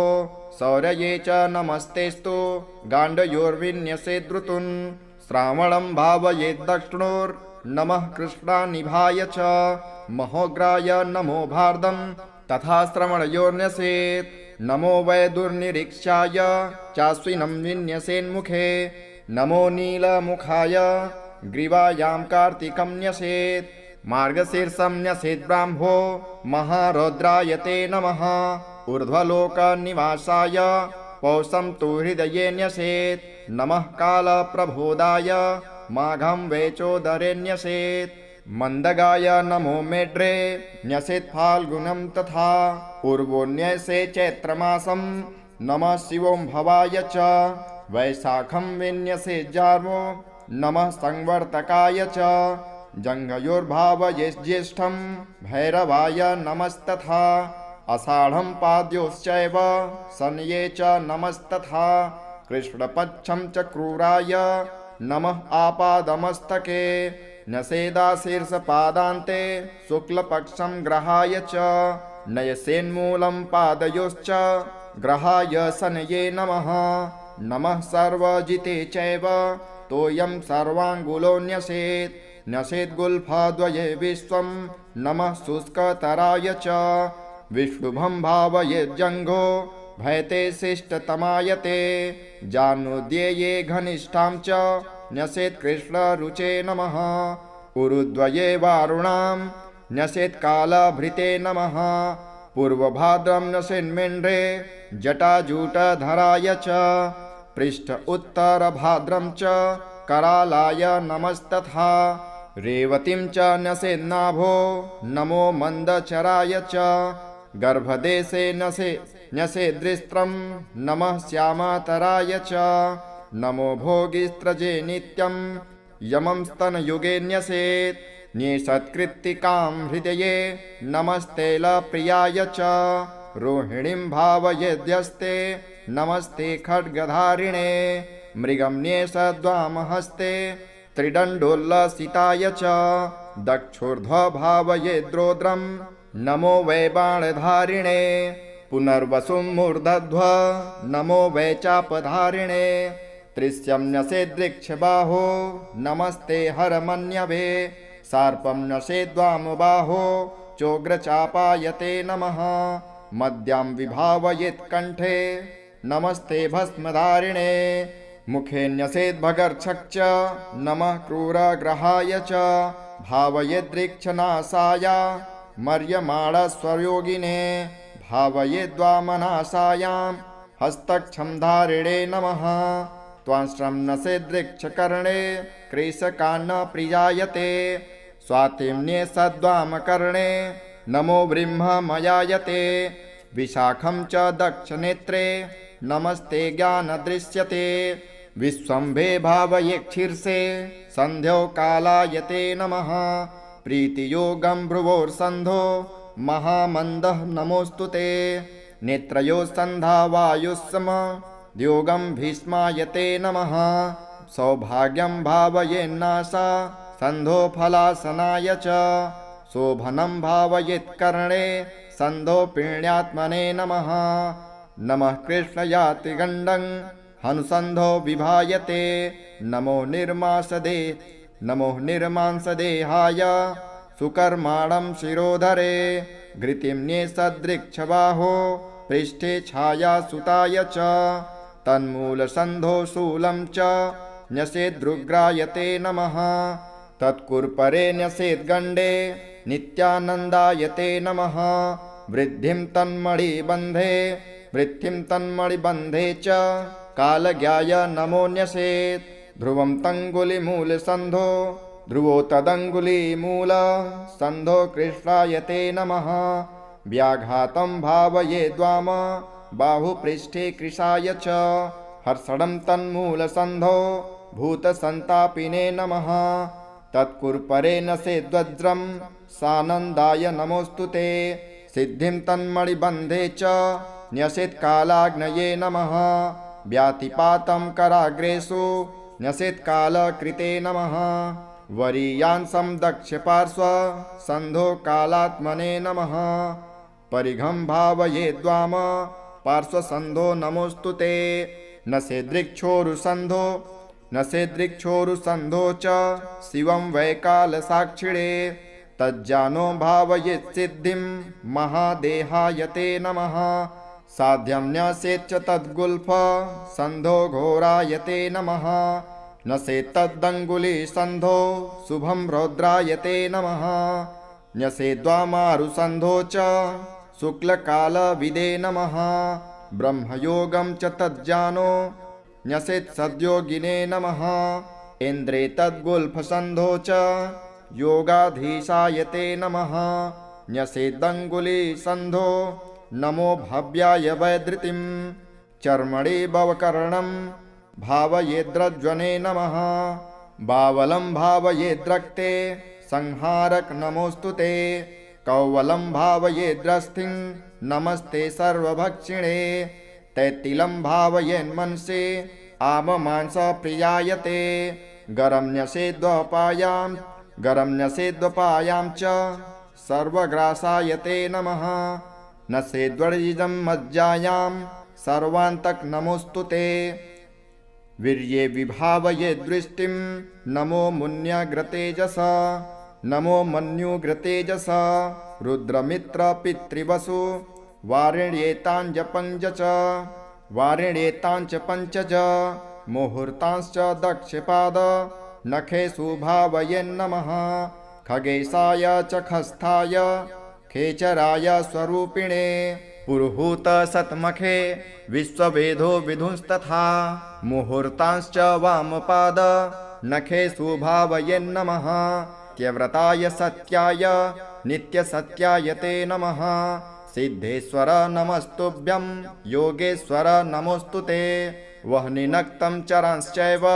शौर्ये च नमस्तेस्तु गाण्डयोर्विन्यसेद्रुतुन् श्रावणं भावयेद्दक्षिणोर्नमः कृष्णानिभाय च महोग्राय नमो भारदं तथा श्रवणयोर्न्यसेत् नमो वैदुर्निरीक्षाय चाश्विनं विन्यसेन्मुखे नमो नीलमुखाय ग्रीवायां कार्तिकं न्यसेत् मार्गशीर्षं न्यसेत् ब्राह्मो महारौद्राय ते नमः ऊर्ध्वलोकनिवासाय पौषं तु हृदये न्यसेत् नमः कालप्रबोधाय माघं वेचोदरे न्यसेत् मन्दगाय नमो मेढ्रे न्यसेत् फाल्गुनं तथा पूर्वोऽन्यसे चैत्रमासं नमः शिवों भवाय च वैशाखं विन्यसेत् जार्वो नमः संवर्तकाय च जङ्घयोर्भावये ज्येष्ठं भैरवाय नमस्तथा आषाढं पाद्योश्चैव शनये च नमस्तथा कृष्णपक्षं च क्रूराय नमः आपादमस्तके न्यसेदाशीर्षपादान्ते शुक्लपक्षं ग्रहाय च नयसेन्मूलं पादयोश्च ग्रहाय शनये नमः नमः सर्वजिते चैव तोयं सर्वाङ्गुलो न्यसेत् न्यसेद्गुल्फद्वये विश्वं नमः शुष्कतराय च विष्णुभं भावयेज्जङ्घो भयते शिष्टतमायते जानुद्येये घनिष्ठां च न्यसेत् कृष्णरुचे नमः उरुद्वये वारुणां न्यसेत् कालभृते नमः पूर्वभाद्रं न्यसेन्मेण्ड्रे जटाजूटधराय च पृष्ठ उत्तरभाद्रं च करालाय नमस्तथा रेवतीं च न्यसेन्नाभो नमो मन्दचराय च गर्भदेशे न्यसेद्रिस्त्रं नमः श्यामातराय च नमो भोगिस्त्रजे नित्यं यमं स्तनयुगे न्यसेत् न्येषत्कृत्तिकां हृदये नमस्तेलप्रियाय च रोहिणीं भावयेद्यस्ते नमस्ते खड्गधारिणे मृगं न्येषद्वामहस्ते त्रिदण्डोल्लसिताय च दक्षोर्ध्वभावयेद्रोद्रं नमो वै बाणधारिणे पुनर्वसुं मूर्धध्व नमो वै चापधारिणे त्रिस्यं न्यसेद्वृक्षबाहो नमस्ते हरमन्यवे सर्पं न्यसेद्वामबाहो चोग्रचापायते नमः मद्यां विभावयेत्कण्ठे नमस्ते भस्मधारिणे मुखे न्यसेद्भगर्क्षक् च नमः क्रूरग्रहाय च भावयेद्वृक्षनाशाय मर्यमाणस्वयोगिने भावयेद्वामनाशायां हस्तक्षमधारिणे नमः त्वांश्रं नसेद्वृक्षकर्णे कृशकान्नप्रियायते स्वातिम्ने सद्वामकर्णे नमो ब्रह्ममयायते विशाखं च दक्षनेत्रे नमस्ते ज्ञानदृश्यते विश्वम्भे भावयेक्षीर्षे सन्ध्यो कालायते नमः प्रीतियोगं भ्रुवोर्सन्धो महामन्दः नमोऽस्तु ते नेत्रयो सन्धा वायुस्सम योगं भीष्मायते नमः सौभाग्यं भावयेन्नाशा सन्धो फलासनाय च शोभनं भावयेत्कर्णे सन्धो पीण्यात्मने नमः नमः कृष्णयातिगण्डं हनुसन्धो विभायते नमो निर्मांसदेहाय सुकर्माणं शिरोधरे घृतिं न्येषद्वृक्षबाहो पृष्ठे छायासुताय च तन्मूलसन्धो शूलं च न्यसेद्रुग्रायते नमः तत्कुर्परे न्यसेद्गण्डे नित्यानन्दायते नमः वृद्धिं तन्मणिबन्धे च कालज्ञाय नमो न्यसेत् ध्रुवं तङ्गुलिमूलसन्धो ध्रुवो तदङ्गुलीमूलसन्धो कृष्णायते नमः व्याघातं भावयेद्वाम बाहुपृष्ठे कृशाय च हर्षणं तन्मूलसन्धो भूतसन्तापिने नमः तत्कुर्परे नसेद्वज्रं सानन्दाय नमोऽस्तु ते सिद्धिं तन्मणिबन्धे च न्यसेत्कालाग्नये नमः व्यातिपातं कराग्रेषु न्यसेत्कालकृते नमः वरीयांसं दक्षपार्श्व सन्धो कालात्मने नमः परिघं भावयेद्वाम पार्श्वसन्धो नमोऽस्तु ते न सेदृक्षोरुसन्धो च शिवं वैकालसाक्षिणे तज्जानो भावयेत्सिद्धिं महादेहाय ते नमः साध्यं न्यसेच्च तद्गुल्फ सन्धो घोराय ते नमः न सेत्तदङ्गुलीसन्धो शुभं रौद्राय ते नमः न्यसेद्वामारुसन्धो च शुक्लकालविदे नमः ब्रह्मयोगं च तज्जानो न्यसेत्सद्योगिने नमः इन्द्रे तद्गुल्फसन्धो च योगाधीशाय ते नमः न्यसेदङ्गुलीसन्धो नमो भव्याय वैधृतिं चर्मणि भवकर्णं भावयेद्रज्वने नमः बावलं भावयेद्रक्ते संहारक नमोऽस्तु ते कौवलं भावयेद्रस्थिं नमस्ते सर्वभक्षिणे तैतिलं भावयेन्मनसे आममांसप्रियाय ते गरं न्यसेद्वपायां च सर्वग्रासाय ते नमः न सेद्वर्जितं मज्जायां सर्वान्तक नमोऽस्तु ते वीर्ये विभावये दृष्टिं नमो मुन्यग्रतेजस नमो मन्युग्रतेजस रुद्रमित्रपितृवसु वारिण्येताञ्च पञ्चज मुहूर्तांश्च दक्षपाद नखेषु भावयेन्नमः खगेशाय च खस्थाय खेचराय स्वरूपिणे पुरुहूत सत्मखे विश्ववेदो विधुंस्तथा मुहूर्तांश्च वामपाद नखेषु भावयेन्नमः त्यव्रताय सत्याय नित्यसत्याय ते नमः सिद्धेश्वर नमस्तुभ्यं योगेश्वर नमोऽस्तु ते वह्निनक्तं चरांश्चैव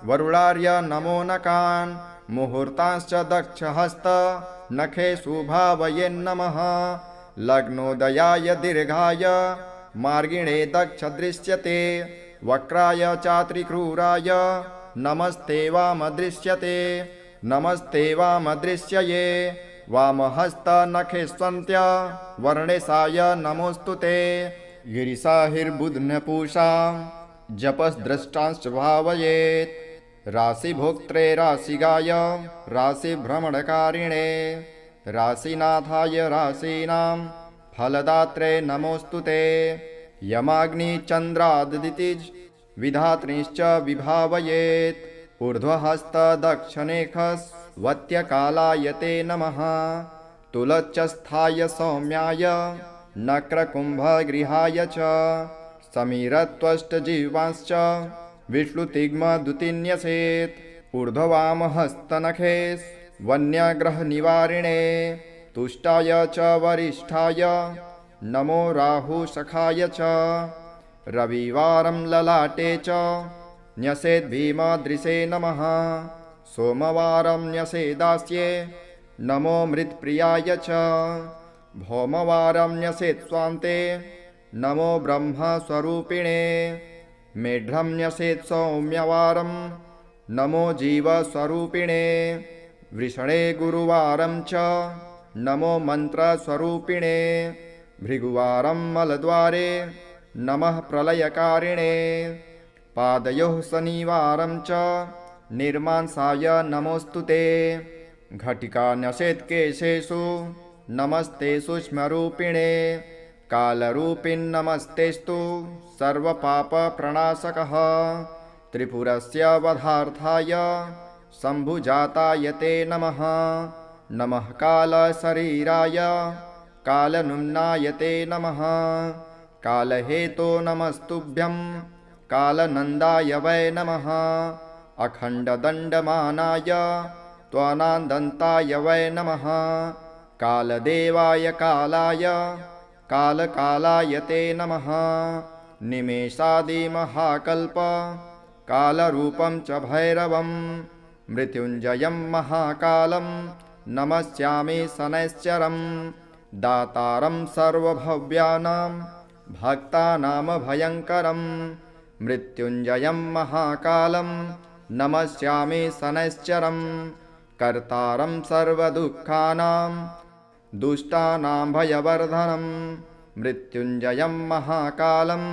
वरुणार्य नमो नकान् मुहूर्तांश्च दक्षहस्त नखेषु भावयेन्नमः लग्नोदयाय दीर्घाय मार्गिणे दक्ष दृश्यते वक्राय चात्रिक्रूराय नमस्ते वामदृश्यये वामहस्त नखेष्वन्त्य वर्णेशाय नमोऽस्तु ते गिरिशाहिर्बुध्नपूषा जपस्द्रष्टांश्च भावयेत् राशिभोक्त्रे राशिगाय राशिभ्रमणकारिणे राशिनाथाय राशीनां फलदात्रे नमोऽस्तु ते यमाग्निचन्द्रादितिज विधात्रीश्च विभावयेत् ऊर्ध्वहस्तदक्षनेखस्वत्यकालाय ते नमः तुलच्चस्थाय सौम्याय नक्रकुम्भगृहाय च समीरत्वष्टजीवांश्च विष्णुतिग्मदुतिन्यसेत् ऊर्ध्ववामहस्तनखेस् वन्यग्रहनिवारिणे तुष्टाय च वरिष्ठाय नमो राहुसखाय च रविवारं ललाटे च न्यसेद्भीमदृशे नमः सोमवारं न्यसेदास्ये नमो मृत्प्रियाय च भौमवारं न्यसेत्स्वान्ते नमो ब्रह्मस्वरूपिणे मेढ्रं न्यसेत् सौम्यवारं नमो जीवस्वरूपिणे वृषणे गुरुवारं च नमो मन्त्रस्वरूपिणे भृगुवारं मलद्वारे नमः प्रलयकारिणे पादयोः शनिवारं च निर्मांसाय नमोऽस्तु ते घटिका न्यसेत्केशेषु नमस्ते सूक्ष्मरूपिणे कालरूपिन्नमस्तेस्तु सर्वपापप्रणाशकः त्रिपुरस्य वधार्थाय शम्भुजाताय ते नमः नमः कालशरीराय कालनुम्नाय ते नमः कालहेतो नमस्तुभ्यं कालनन्दाय वै नमः अखण्डदण्डमानाय त्वनादन्ताय वै नमः कालदेवाय कालाय कालकालाय ते नमः निमेषादिमहाकल्प कालरूपं च भैरवं मृत्युञ्जयं महाकालं नमस्यामि शनैश्चरं दातारं सर्वभव्यानां भक्तानां भयङ्करं मृत्युञ्जयं महाकालं नमस्यामि शनैश्चरं कर्तारं सर्वदुःखानां दुष्टानां भयवर्धनं मृत्युञ्जयं महाकालं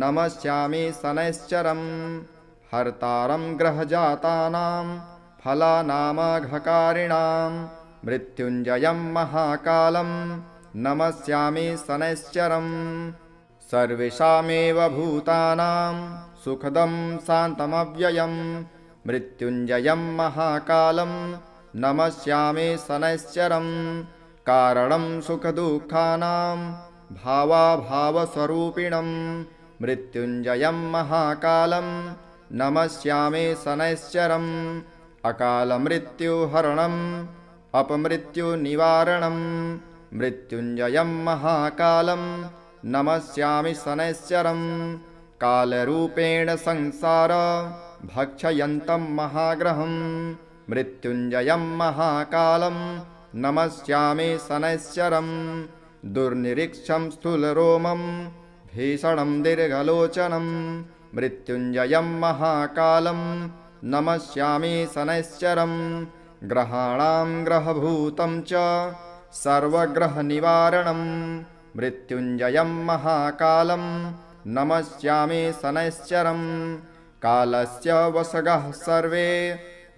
नमस्यामि शनैश्चरं हर्तारं ग्रहजातानां फलानामघकारिणां मृत्युञ्जयं महाकालं नमस्यामि शनैश्चरं सर्वेषामेव भूतानां सुखदं शान्तमव्ययं मृत्युञ्जयं महाकालं नमस्यामि शनैश्चरं कारणं सुखदुःखानां भावाभावस्वरूपिणं मृत्युञ्जयं महाकालं नमस्यामि शनैश्चरं अकालमृत्युहरणम् अपमृत्युनिवारणं मृत्युञ्जयं महाकालं नमस्यामि शनैश्चरं कालरूपेण संसार भक्षयन्तं महाग्रहं मृत्युञ्जयं महाकालं नमस्यामि शनैश्चरं दुर्निरीक्षं स्थूलरोमं भीषणं दीर्घलोचनं मृत्युञ्जयं महाकालं नमस्यामि शनैश्चरं ग्रहाणां ग्रहभूतं च सर्वग्रहनिवारणं मृत्युञ्जयं महाकालं नमस्यामि शनैश्चरं कालस्य वशगः सर्वे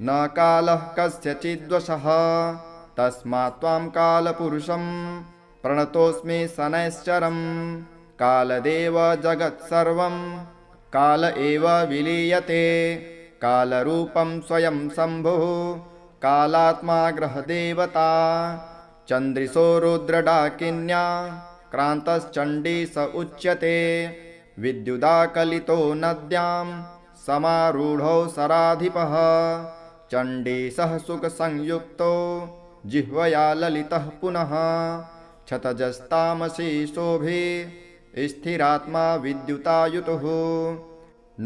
न कालः कस्यचिद्वशः तस्मात् त्वां कालपुरुषं प्रणतोऽस्मि शनैश्चरं कालदेव जगत्सर्वं काल एव विलीयते कालरूपं स्वयं शम्भुः कालात्मा ग्रहदेवता चन्द्रिशो रुद्रडाकिन्या क्रान्तश्चण्डी स उच्यते विद्युदाकलितो नद्यां समारूढो सराधिपः चण्डीसः सुखसंयुक्तो जिह्वया ललितः पुनः क्षतजस्तामसी शोभे स्थिरात्मा विद्युतायुतुः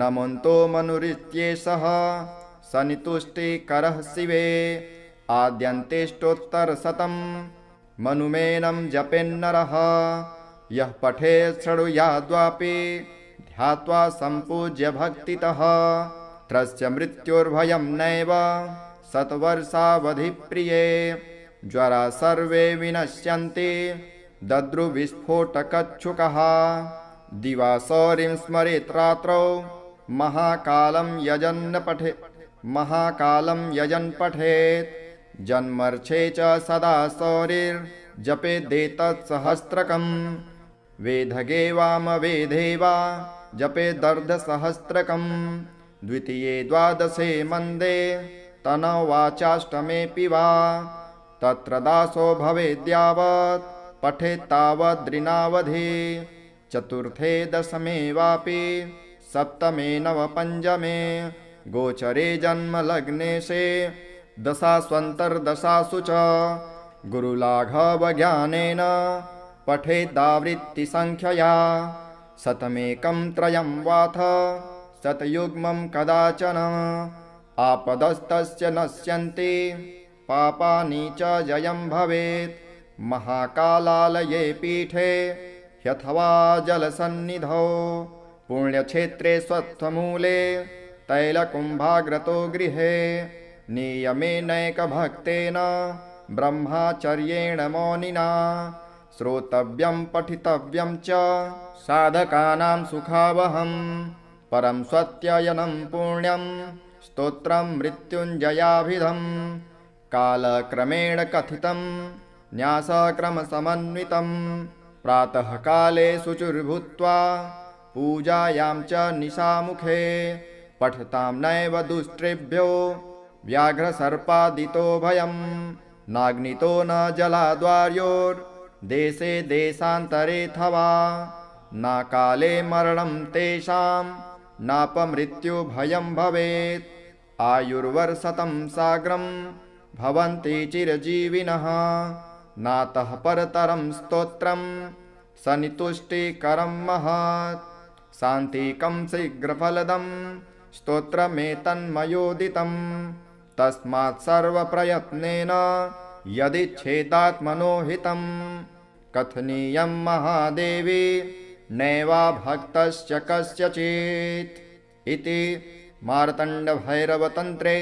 नमन्तो मनुरित्येषः सनितुष्टिकरः शिवे आद्यन्तेष्टोत्तरशतं मनुमेनं जपेन्नरः यः पठेत् शृणुयाद्वापि ध्यात्वा सम्पूज्य भक्तितः त्रस्य मृत्युर्भयं नैव शतवर्षावधिप्रिये ज्वरा सर्वे विनश्यन्ति दद्रुविस्फोटकच्छुकः दिवा सौरिं स्मरेत् रात्रौ महाकालं यजन् पठेत् जन्मर्षे च सदा सौरिर्जपेदेतत्सहस्रकं वेदगे वामवेदे वा जपेदर्धसहस्रकं द्वितीये द्वादशे मन्दे तनवाचाष्टमेऽपि वा तत्र दासो भवेद्यावत् पठेत्तावद्रिनावधि चतुर्थे दशमे वापि सप्तमे नवपञ्चमे गोचरे जन्मलग्नेशे दशास्वन्तर्दशासु च गुरुलाघवज्ञानेन पठेदावृत्तिसङ्ख्यया शतमेकं त्रयं वाथ शतयुग्मं कदाचन आपदस्तस्य नश्यन्ति पापानि च जयं भवेत् महाकालालये पीठे ह्यथवा जलसन्निधौ पुण्यक्षेत्रे स्वस्थमूले तैलकुम्भाग्रतो गृहे नियमेनैकभक्तेन ब्रह्मचर्येण मौनिना श्रोतव्यं पठितव्यं च साधकानां सुखावहं परं स्वत्ययनं पुण्यं स्तोत्रं मृत्युञ्जयाभिधं कालक्रमेण कथितं न्यासक्रमसमन्वितं प्रातःकाले शुचिर्भूत्वा पूजायां च निशामुखे पठतां नैव दुष्टृभ्यो व्याघ्रसर्पादितो भयं नाग्नितो न जलाद्वार्योर्देशे देशान्तरेऽथवा न काले मरणं तेषां नापमृत्युभयं भवेत् आयुर्वर्षतं साग्रं भवन्ति चिरजीविनः नातः परतरं स्तोत्रं सनितुष्टिकरं महत् शान्तिकं शीघ्रफलदं स्तोत्रमेतन्मयोदितं तस्मात् सर्वप्रयत्नेन यदिच्छेदात्मनो हितं कथनीयं महादेवी नैवा भक्तस्य कस्यचित् इति मार्तण्डभैरवतन्त्रे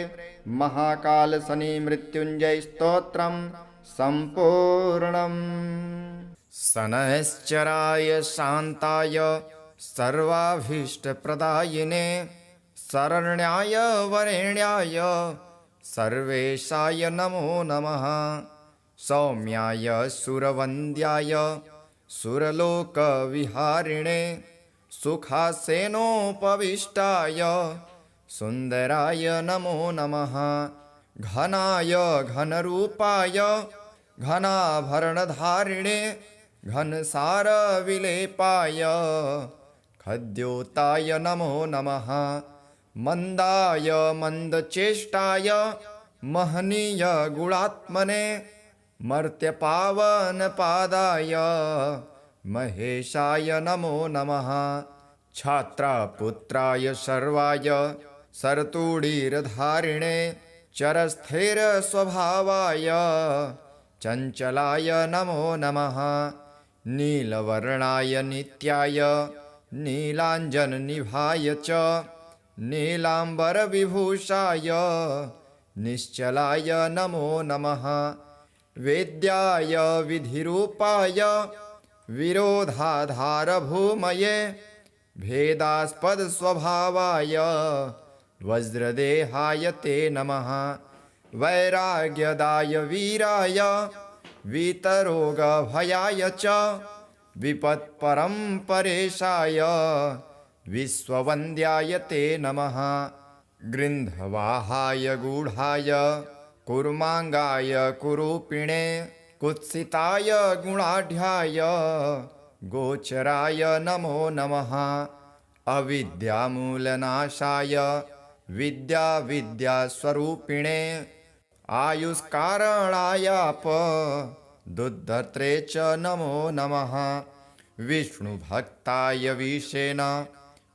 महाकालशनिमृत्युञ्जयस्तोत्रं सम्पूर्णम्। शनैश्चराय शान्ताय सर्वाभीष्टप्रदायिने शरण्याय वरेण्याय सर्वेशाय नमो नमः। सौम्याय सुरवन्द्याय सुरलोकविहारिणे सुखासेनोपविष्टाय सुन्दराय नमो नमः। घनाय घनरूपाय घनाभरणधारिणे घनसारविलेपाय खद्योताय नमो नमः। मन्दाय मन्दचेष्टाय महनीय गुणात्मने मर्त्यपावनपादाय महेशाय नमो नमः। छात्रापुत्राय सर्वाय सरतुडीरधारिणे चरस्थिरस्वभावाय चञ्चलाय नमो नमः। नीलवर्णाय नित्याय नीलाञ्जननिभाय च नीलाम्बरविभूषाय निश्चलाय नमो नमः। वेद्याय विधिरूपाय विरोधाधारभूमये भेदास्पदस्वभावाय वज्रदेहाय ते नमः। वैराग्यदाय वीराय वीतरोगभयाय च विपत्परम्परेशाय विश्ववन्द्याय ते नमः। गृन्धवाहाय गूढाय कुर्माङ्गाय कुरूपिणे कुत्सिताय गुणाढ्याय गोचराय नमो नमः। अविद्यामूलनाशाय विद्यास्वरूपिणे आयुष्कारणायाप दुद्धर्त्रे च नमो नमः। विष्णुभक्ताय विशेन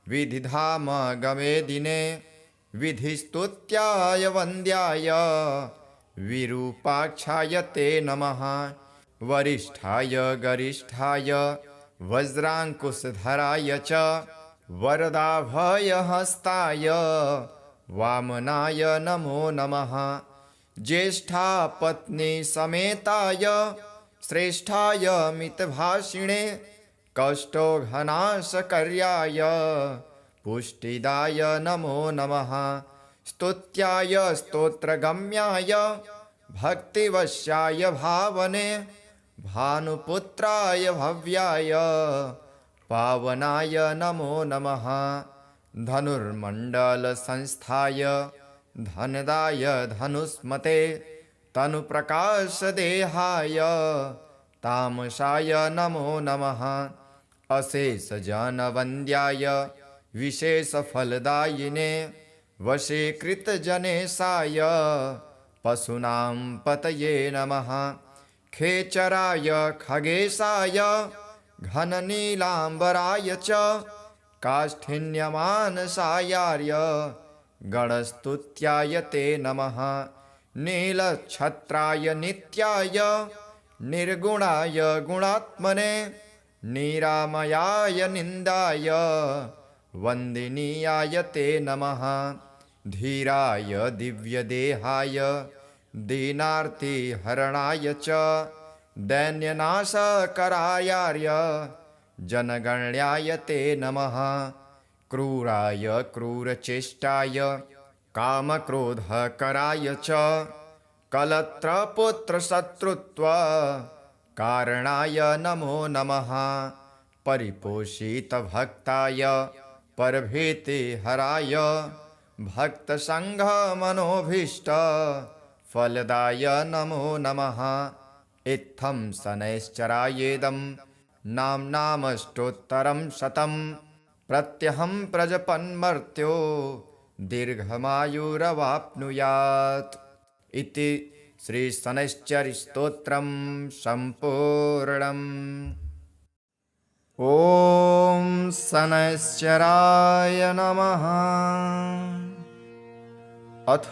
विधिधाम गमे दिने विधिस्तुत्याय वन्द्याय विरूपाक्षाय ते नमः। वरिष्ठाय गरिष्ठाय वज्राङ्कुशधराय च वरदाभयहस्ताय वामनाय नमो नमः। ज्येष्ठापत्नी समेताय श्रेष्ठाय मितभाषिणे कष्टोघनाशकर्याय पुष्टिदाय नमो नमः। स्तुत्याय स्तोत्रगम्याय भक्तिवश्याय भावने भानुपुत्राय भव्याय पावनाय नमो नमः। धनुर्मण्डलसंस्थाय धनदाय धनुष्मते तनुप्रकाशदेहाय तामसाय नमो नमः। अशेषजनवन्द्याय विशेषफलदायिने वशीकृतजनेशाय पशूनां पतये नमः। खेचराय खगेशाय घननीलाम्बराय च काष्ठिन्यमानसायार्य गणस्तुत्याय ते नमः। नीलच्छत्राय नित्याय निर्गुणाय गुणात्मने निरामयाय निन्दाय वन्दिनीयाय ते नमः। धीराय दिव्यदेहाय दीनार्तिहरणाय च दैन्यनाशकरायार्य जनगण्याय ते नमः। क्रूराय क्रूरचेष्टाय कामक्रोधकराय च कलत्रपुत्रशत्रुत्व कारणाय नमो नमः। परिपोषितभक्ताय परभीतिहराय भक्तसङ्घमनोभीष्ट फलदाय नमो नमः। इत्थं शनैश्चरायेदं नाम्नामष्टोत्तरं शतं प्रत्यहं प्रजपन्मर्त्यो दीर्घमायुरवाप्नुयात् इति श्रीशनैश्चरस्तोत्रं सम्पूर्णम्। ॐ शनैश्चराय नमः। अथ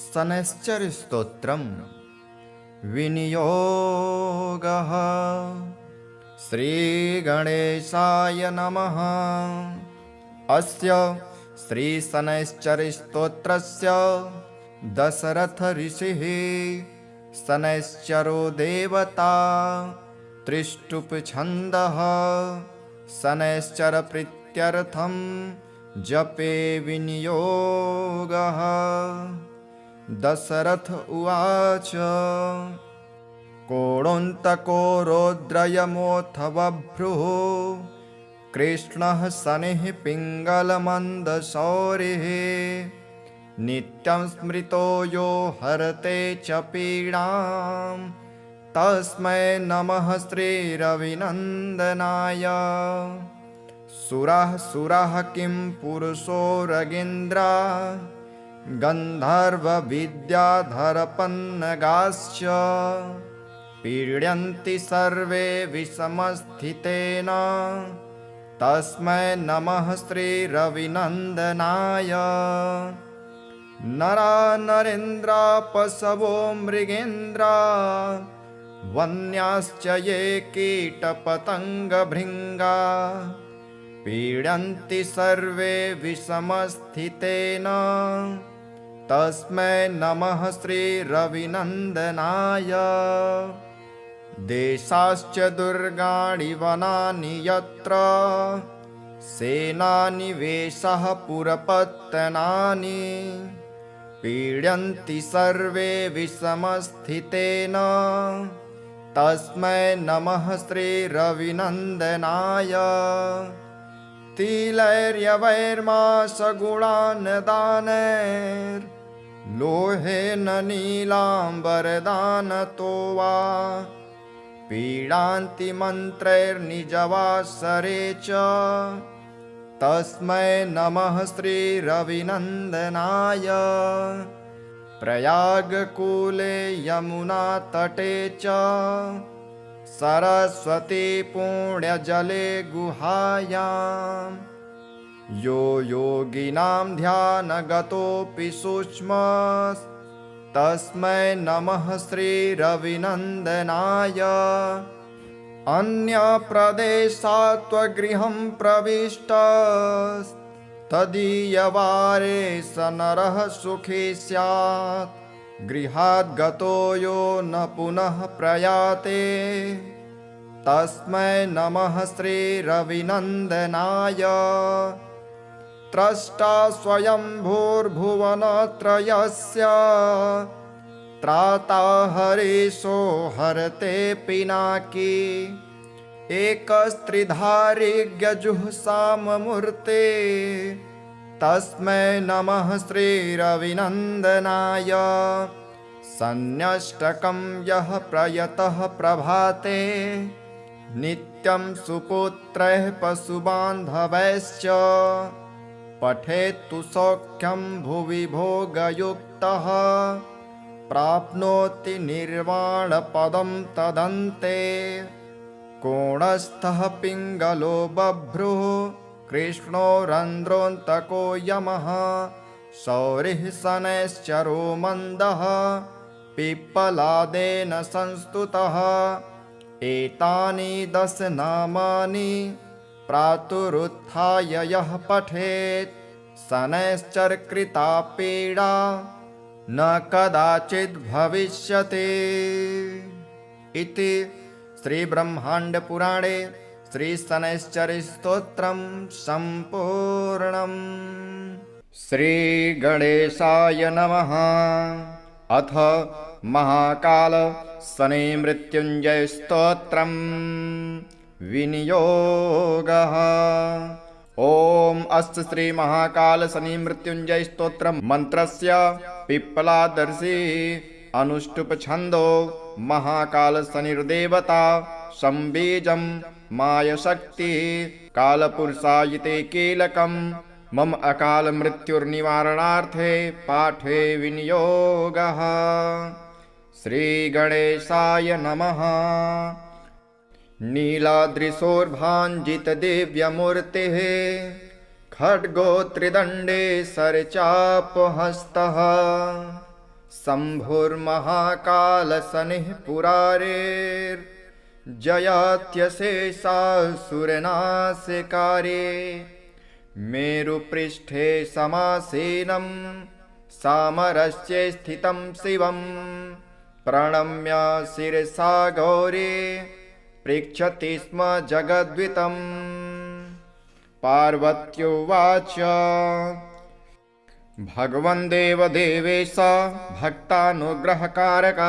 शनैश्चरस्तोत्रम् विनियोगः। श्रीगणेशाय नमः। अस्य श्रीशनैश्चरस्तोत्रस्य दशरथ ऋषिः शनैश्चरो देवता त्रिष्टुप् छन्दः शनैश्चर प्रीत्यर्थं जपे विनियोगः। दशरथ उवाच कोणोऽन्तको रौद्रयमोऽथ बभ्रुः कृष्णः शनिः पिङ्गलमन्दशौरिः नित्यं स्मृतो यो हरते च पीडां तस्मै नमः श्रीरविनन्दनाय। सुराः किं पुरुषोरगीन्द्रा गन्धर्वविद्याधरपन्नगाश्च पीड्यन्ति सर्वे विषमस्थितेन तस्मै नमः श्रीरविनन्दनाय। नरा नरेन्द्रा पशवो मृगेन्द्रा वन्याश्च ये कीटपतङ्गभृङ्गा पीड्यन्ति सर्वे विषमस्थितेन तस्मै नमः श्रीरविनन्दनाय। देशाश्च दुर्गाणि वनानि यत्र सेनानिवेशः पुरपत्तनानि पीड्यन्ति सर्वे विषमस्थितेन तस्मै नमः श्रीरविनन्दनाय। तिलैर्यवैर्मासगुणान् दानैर्लोहेन नीलाम्बरदानतो वा पीडान्ति मन्त्रैर्निजवासरे च तस्मै नमः श्रीरविनन्दनाय। प्रयागकूले यमुनातटे च सरस्वती पुण्यजले गुहायां यो योगिनां ध्यानगतोऽपि सूक्ष्मः तस्मै नमः श्रीरविनन्दनाय। अन्यप्रदेशात् त्वगृहं प्रविष्टस्तदीयवारे स नरः सुखी स्यात् गृहात् गतो यो न पुनः प्रयाते तस्मै नमः श्रीरविनन्दनाय। त्रष्टा स्वयंभूर्भुवनत्रयस्य त्राता हरीशो हरते पिनाकी एकस्त्रिधारी गजुःसाममूर्ते तस्मै नमः श्रीरविनन्दनाय। सन्न्यष्टकं यः प्रयतः प्रभाते नित्यं सुपुत्रैः पशुबान्धवैश्च पठेत्तु सौख्यं भुवि भोगयुक्तः प्राप्नोति निर्वाणपदं तदन्ते। कोणस्थः पिङ्गलो बभ्रुः कृष्णो रन्ध्रोऽन्तको यमः शौरिः शनैश्चरो मन्दः पिप्पलादेन संस्तुतः एतानि 10 नामानि प्रातरुत्थाय यः पठेत् शनैश्चरकृता पीडा न कदाचित् भविष्यति। इति श्रीब्रह्माण्डपुराणे श्रीशनैश्चरस्तोत्रं सम्पूर्णम्। श्रीगणेशाय नमः। अथ महाकाल शनि मृत्युञ्जय स्तोत्रम् विनियोगः। ओम अस्य श्री महाकाल शनि मृत्युंजय स्तोत्र मंत्रस्य पिप्पलादर्शी अनुष्टुप छंदो महाकाल शनिर्देवता संबीजं मायशक्ति कालपुरुषायिते कीलकं मम अकाल मृत्युर्निवारणार्थे पाठे विनियोगः। श्री गणेशाय नमः। नीलाद्रिशोर्भाञ्जितदिव्यमूर्तिः खड्गो त्रिदण्डे सरचापहस्तः शम्भुर्महाकालशनिः पुरारेर्जयात्यशेषासुरनाशकारे मेरुपृष्ठे समासीनं सामरस्ये स्थितं शिवं प्रणम्य शिरसा गौरी पृच्छति स्म जगद्वितं। पार्वत्युवाच भगवन् देवदेवेश भक्तानुग्रहकारक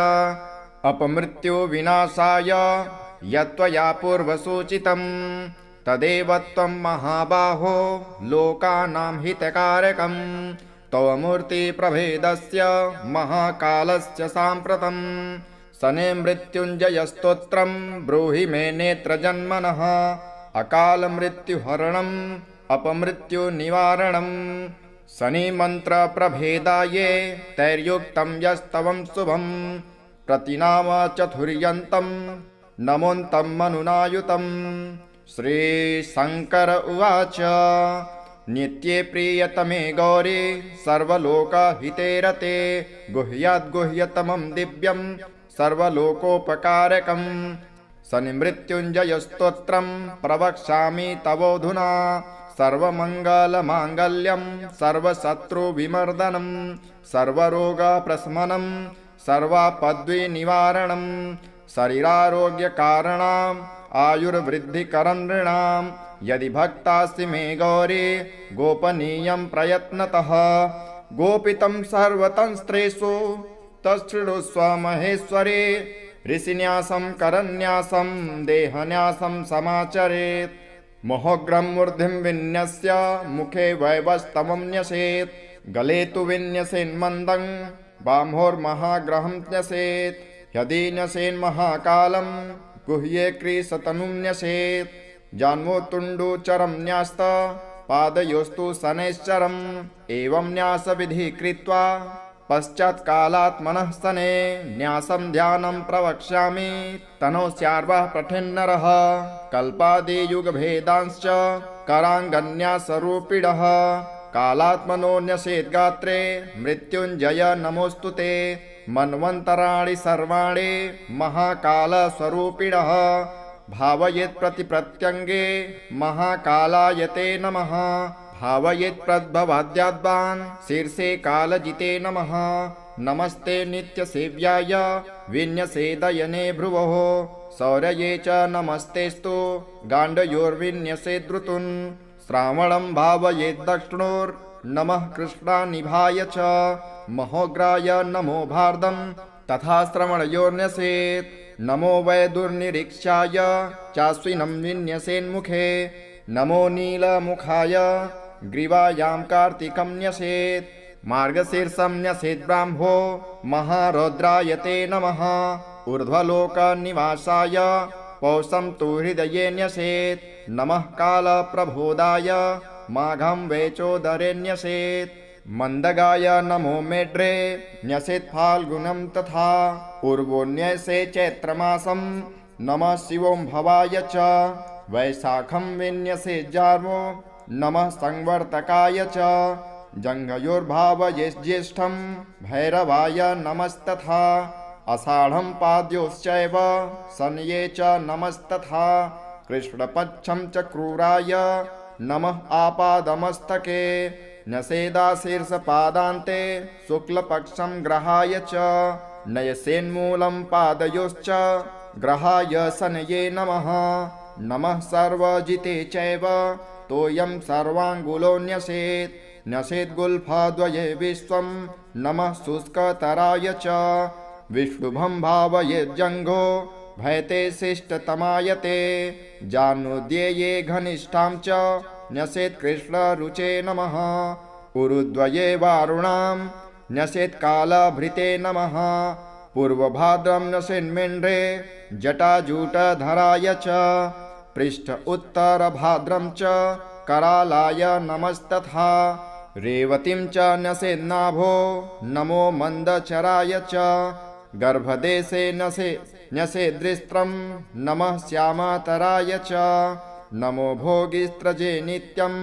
अपमृत्युविनाशाय यत्त्वया पूर्वसूचितं तदेव त्वं महाबाहो लोकानां हितकारकं। तव मूर्तिप्रभेदस्य महाकालस्य साम्प्रतं शनैः मृत्युञ्जयस्तोत्रं ब्रूहि मे नेत्रजन्मनः। अकालमृत्युहरणम् अपमृत्युनिवारणं शनिमन्त्रप्रभेदाये तैर्युक्तं यस्तवं शुभं। प्रतिनाम चतुर्यन्तं नमोऽन्तं मनुनायुतं। श्रीशङ्कर उवाच नित्ये प्रियतमे गौरी सर्वलोकहिते रते गुह्याद्गुह्यतमं दिव्यं सर्वलोकोपकारकं शनिमृत्युञ्जयस्तोत्रं प्रवक्ष्यामि तवोऽधुना। सर्वमङ्गलमाङ्गल्यं सर्वशत्रुविमर्दनं सर्वरोगप्रशमनं सर्वापद्विनिवारणं शरीरारोग्यकारणम् आयुर्वृद्धिकरं नृणां। यदि भक्तासि मे गौरी गोपनीयं प्रयत्नतः गोपितं सर्वतंस्त्रेषु तच्छृणुस्व महेश्वरे। ऋषिन्यासं करन्यासं देहन्यासं समाचरेत् मोहग्रं मूर्धिं विन्यस्य मुखे वैवस्त्वं न्यसेत्। गले तु विन्यसेन्मन्दं बाह्वोर्महाग्रहं न्यसेत्। यदि न्यसेन्महाकालं गुह्ये क्रीशतनुं न्यसेत्। जान्वोत्तुण्डोचरं न्यास्त पादयोस्तु शनैश्चरम् एवं न्यासविधि कृत्वा पश्चात्कालात्मनः शने न्यासं ध्यानं प्रवक्ष्यामि तनोस्यार्वः पठेन्नरः। कल्पादियुगभेदांश्च कराङ्गन्यासरूपिणः कालात्मनो न्यसेद्गात्रे मृत्युञ्जय नमोऽस्तु ते। मन्वन्तराणि सर्वाणि महाकालस्वरूपिणः भावयेत् प्रतिप्रत्यङ्गे महाकालाय ते नमः। भावयेत् प्रद्भवाद्याद्वान् शीर्षे कालजिते नमः। नमस्ते नित्यसेव्याय विन्यसेदयने भ्रुवोः शौर्ये च नमस्तेस्तु गाण्डयोर्विन्यसेद्रुतुन्। श्रावणं भावयेत् दक्षिणोर्नमः कृष्णानिभाय च महोग्राय नमो भारदं तथा श्रवणयोर्न्यसेत्। नमो वैदुर्निरीक्षाय चाश्विनं विन्यसेन्मुखे नमो नीलमुखाय ग्रीवायां कार्तिकं न्यसेत्। मार्गशीर्षं न्यसेत् ब्राह्मो महारौद्राय ते नमः। ऊर्ध्वलोकनिवासाय पौषं तु हृदये न्यसेत्। नमः कालप्रबोधाय माघं वेचोदरे न्यसेत्। मन्दगाय नमो मेढ्रे न्यसेत् फाल्गुनं तथा पूर्वोऽन्यसे चैत्रमासं नमः शिवों भवाय च। वैशाखं विन्यसेज्जार्वो नमः संवर्तकाय च। जङ्घयोर्भावयेज्येष्ठं भैरवाय नमस्तथा। आषाढं पाद्योश्चैव शनये च नमस्तथा। कृष्णपक्षं च क्रूराय नमः आपादमस्तके। न्यसेदाशीर्षपादान्ते शुक्लपक्षं ग्रहाय च। नयसेन्मूलं पादयोश्च ग्रहाय शनये नमः। नमः सर्वजिते चैव तोयं सर्वाङ्गुलो न्यसेत्। न्यसेद्गुल्फद्वये विश्वं नमः शुष्कतराय च। विष्णुभं भावयेज्जङ्घो भयते शिष्टतमायते। जानुद्यये घनिष्ठां च न्यसेत् कृष्णरुचे नमः। उरुद्वये वारुणां न्यसेत् कालभृते नमः। पूर्वभाद्रं न्यसेन्मेण्ड्रे जटाजूटधराय च। पृष्ठ उत्तरभाद्रं च करालाय नमस्तथा। रेवतीं च न्यसेन्नाभो नमो मन्दचराय च। गर्भदेशे न्यसेद्रिस्त्रं नमः श्यामातराय च। नमो भोगिस्त्रजे नित्यं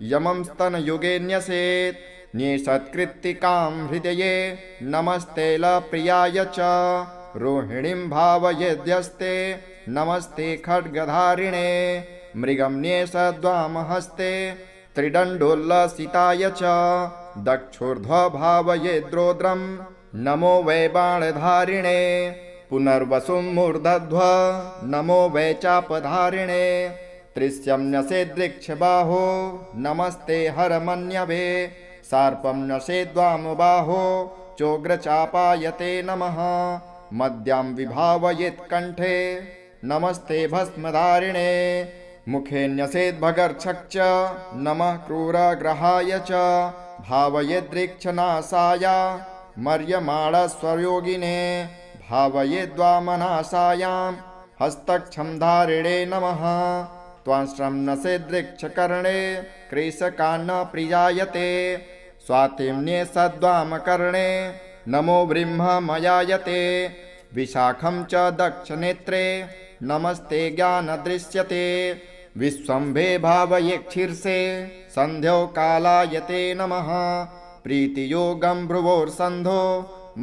यमं स्तनयुगे न्यसेत्। न्येषत्कृत्तिकां हृदये नमस्तेलप्रियाय च। रोहिणीं भावयेद्यस्ते नमस्ते खड्गधारिणे। मृगं न्येषद्वामहस्ते त्रिदण्डोल्लसिताय च दक्षोर्ध्वभावयेद्रोद्रं नमो वै बाणधारिणे पुनर्वसुं मूर्धध्व नमो वै चापधारिणे त्रिस्यं न्यसेदृक्षबाहो नमस्ते हरमन्यवे सार्पं न्यसेद्वामबाहो चोग्रचापायते नमः मद्यां विभावयेत्कण्ठे नमस्ते भस्मधारिणे मुखे न्यसेद्भगर्क्षक् च नमः क्रूरग्रहाय च भावयेद्रिक्षनासाय मर्यमाणस्वयोगिने भावयेद्वामनासायां हस्तक्षमधारिणे नमः त्वांश्रं नसेदृक्षकर्णे क्रेशकान्न प्रियायते स्वातिम्ने सद्वामकर्णे नमो ब्रह्ममयायते विशाखं च दक्षनेत्रे नमस्ते ज्ञानदृश्यते विश्वम्भे भावयेक्षीर्षे सन्ध्यो कालायते नमः प्रीतियोगं भ्रुवोर्सन्धो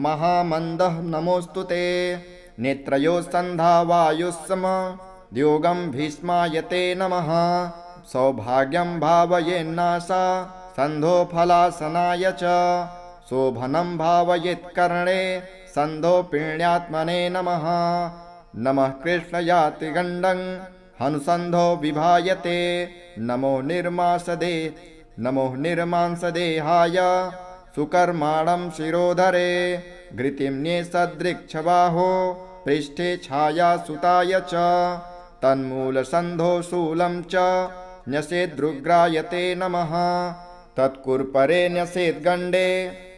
महामन्दः नमोऽस्तु ते नेत्रयोः सन्धावायुस्सम द्योगं भीष्मायते नमः सौभाग्यं भावयेन्नासा सन्धो फलासनाय च शोभनं भावयेत्कर्णे सन्धो पिण्यात्मने नमः नमः कृष्णयातिगण्डं हनुसन्धो विभायते नमो निर्मांसदेहाय सुकर्माणं शिरोधरे घृतिम्ने सदृक्षबाहो पृष्ठे छायासुताय च तन्मूलसन्धो शूलं च न्यसेदृग्रायते नमः तत्कुर्परे न्यसेद्गण्डे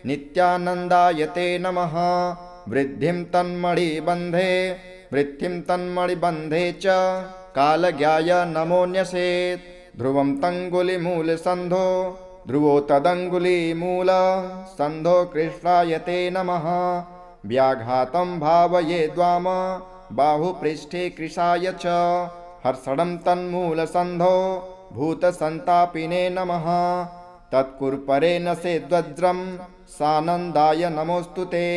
नित्यानन्दायते नमः वृद्धिं तन्मणिबन्धे च कालज्ञाय नमो न्यसेत् ध्रुवं तङ्गुलिमूलसन्धो ध्रुवो तदङ्गुलीमूलसन्धो कृष्णायते नमः व्याघातं भावयेद्वाम बाहुपृष्ठे कृशाय च हर्षणं तन्मूलसन्धो भूतसन्तापिने नमः तत्कुर्परे नसेद्वज्रं सानन्दाय नमोऽस्तु ते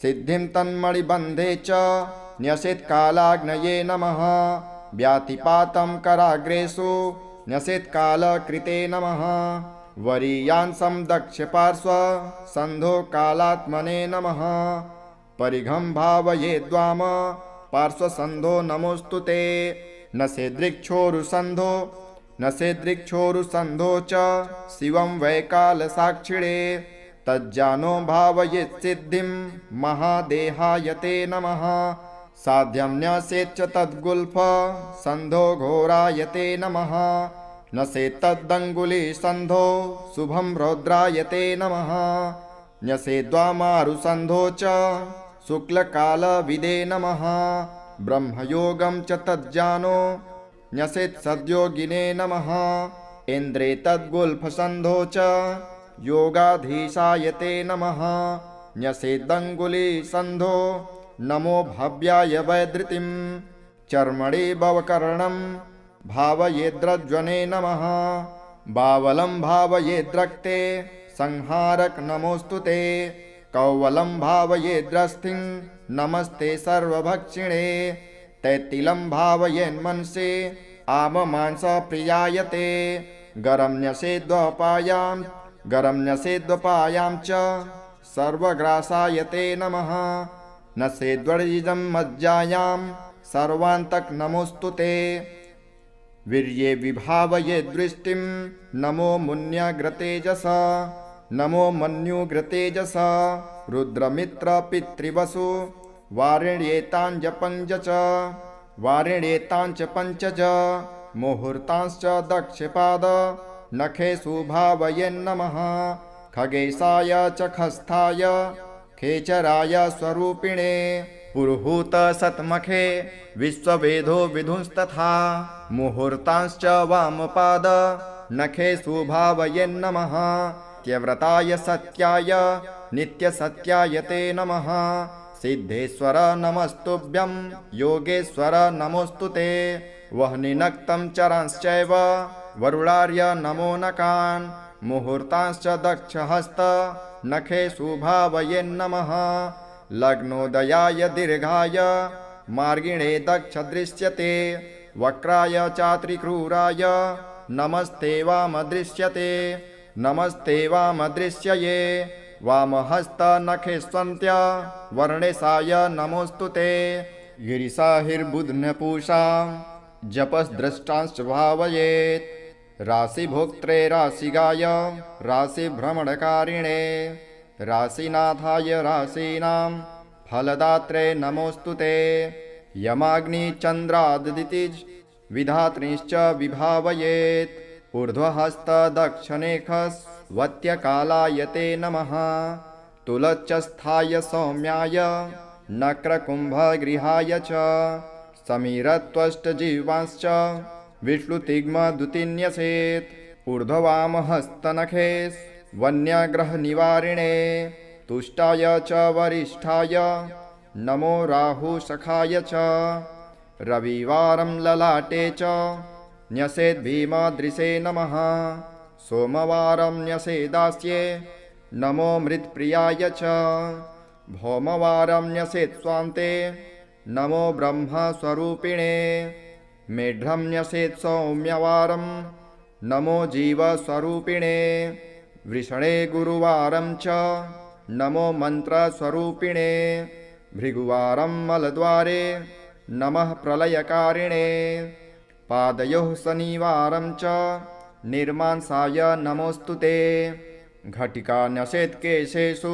सिद्धिं तन्मणिबन्धे च न्यसेत्कालाग्नये नमः व्यातिपातं कराग्रेषु न्यसेत्कालकृते नमः वरीयांसं दक्षपार्श्व सन्धो कालात्मने नमः परिघं भावयेद्वाम पार्श्वसन्धो नमोऽस्तु ते नसेदृक्षोरुसन्धो च शिवं वैकालसाक्षिणे तज्जानो भावयेत्सिद्धिं महादेहायते नमः साध्यं न्यसेच्च तद्गुल्फ सन्धो घोरायते नमः न्यसेत्तदङ्गुलीसन्धो शुभं रौद्रायते नमः न्यसेद्वामारुसन्धो च शुक्लकालविदे नमः ब्रह्मयोगं च तज्जानो न्यसेत्सद्योगिने नमः इन्द्रे तद्गुल्फसन्धो च योगाधीशायते नमः न्यसेदङ्गुलीसन्धो नमो भव्याय वैधृतिं चर्मणि भवकर्णं भावयेद्रज्वने नमः बावलं भावयेद्रक्ते संहारक नमोऽस्तु ते कौवलं भावयेद्रस्थिं नमस्ते सर्वभक्षिणे तैतिलं भावयेन्मनसे आममांसप्रियायते गरं न्यसेद्वपायां च सर्वग्रासायते नमः नसेद्वर्जितं मज्जायां सर्वान्तक नमोऽस्तु ते वीर्ये विभावयेद्दृष्टिं नमो मुन्यग्रतेजस नमो मन्युग्रतेजस रुद्रमित्रपितृवसु वारिण्येताञ्च पञ्चज मुहूर्तांश्च दक्षपाद नखेषु भावयेन्नमः खगेशाय च खस्थाय खेचराय स्वरूपिणे पुरुहूत सत्मखे विश्ववेदो विधुंस्तथा मुहूर्तांश्च वामपाद नखेषु भावयेन्नमः त्यव्रताय सत्याय नित्यसत्याय ते नमः सिद्धेश्वर नमस्तुभ्यं योगेश्वर नमोऽस्तु ते वह्निनक्तं चरांश्चैव वरुणार्य नमो नकान् मुहूर्तांश्च दक्षहस्त नखेषु भावयेन्नमः लग्नोदयाय दीर्घाय मार्गिणे दक्ष दृश्यते वक्राय चात्रिक्रूराय नमस्ते वामदृश्यते नमस्ते वामदृश्यये वामहस्तनखेष्वन्त्य वर्णेशाय नमोऽस्तु ते गिरिशाहिर्बुध्नपूषा जपस्द्रष्टांश्च भावयेत् राशिभोक्त्रे राशिगाय राशिभ्रमणकारिणे राशिनाथाय राशीनां फलदात्रे नमोऽस्तु ते यमाग्निचन्द्रादितिज विधात्रीश्च विभावयेत् ऊर्ध्वहस्तदक्षिणेखस्वत्यकालाय ते नमः तुलच्चस्थाय सौम्याय नक्रकुम्भगृहाय च समीरत्वष्टजिह्वांश्च विष्णुतिग्मदुतिन्यसेत् ऊर्ध्ववामहस्तनखे वन्यग्रहनिवारिणे तुष्टाय च वरिष्ठाय नमो राहुसखाय च रविवारं ललाटे च न्यसेद्भीमदृशे नमः सोमवारं न्यसेदास्ये नमो मृत्प्रियाय च भौमवारं न्यसेत्स्वान्ते नमो ब्रह्मस्वरूपिणे मेढ्रं न्यसेत् सौम्यवारं नमो जीवस्वरूपिणे वृषणे गुरुवारं च नमो मन्त्रस्वरूपिणे भृगुवारं मलद्वारे नमः प्रलयकारिणे पादयोः शनिवारं च निर्मांसाय नमोऽस्तु ते घटिका न्यसेत् केशेषु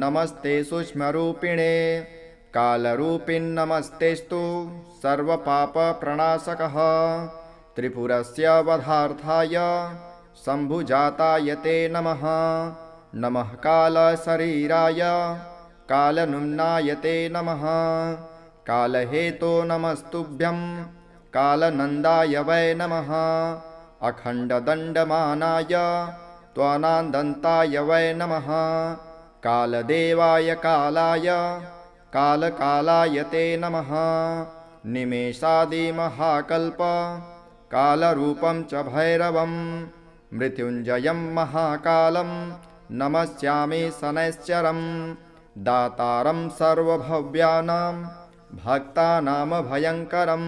नमस्ते सूक्ष्मरूपिणे कालरूपिन्नमस्तेस्तु सर्वपापप्रणाशकः त्रिपुरस्य वधार्थाय शम्भुजाताय ते नमः नमः कालशरीराय कालनुम्नाय ते नमः कालहेतो नमस्तुभ्यं कालनन्दाय वै नमः अखण्डदण्डमानाय त्वनादन्ताय वै नमः कालदेवाय कालाय कालकालाय ते नमः निमेषादिमहाकल्प कालरूपं च भैरवं मृत्युञ्जयं महाकालं नमस्यामि शनैश्चरं दातारं सर्वभव्यानां भक्तानामभयङ्करं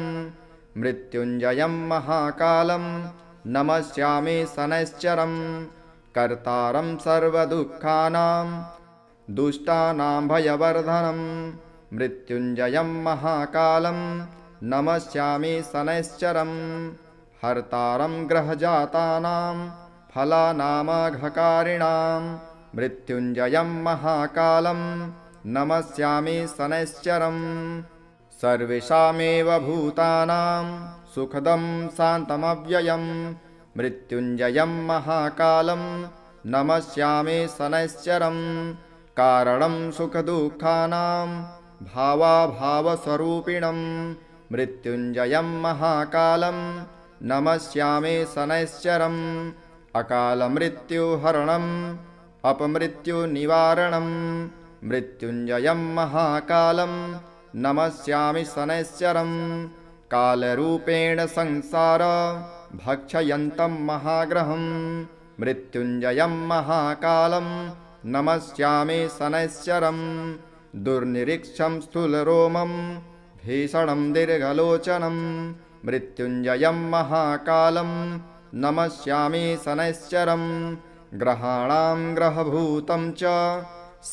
मृत्युञ्जयं महाकालं नमस्यामि शनैश्चरं कर्तारं सर्वदुःखानां दुष्टानां भयवर्धनं मृत्युञ्जयं महाकालं नमस्यामि शनैश्चरं हर्तारं ग्रहजातानां फलानामघकारिणां मृत्युञ्जयं महाकालं नमस्यामि शनैश्चरं सर्वेषामेव भूतानां सुखदं शान्तमव्ययं मृत्युञ्जयं महाकालं नमस्यामि शनैश्चरं कारणं सुखदुःखानां भावाभावस्वरूपिणं मृत्युञ्जयं महाकालं नमस्यामि शनैश्चरं अकालमृत्युहरणम् अपमृत्युनिवारणं मृत्युञ्जयं महाकालं नमस्यामि शनैश्चरं कालरूपेण संसार भक्षयन्तं महाग्रहं मृत्युञ्जयं महाकालं नमस्यामि शनैश्चरं दुर्निरीक्षं स्थूलरोमं भीषणं दीर्घलोचनं मृत्युञ्जयं महाकालं नमस्यामि शनैश्चरं ग्रहाणां ग्रहभूतं च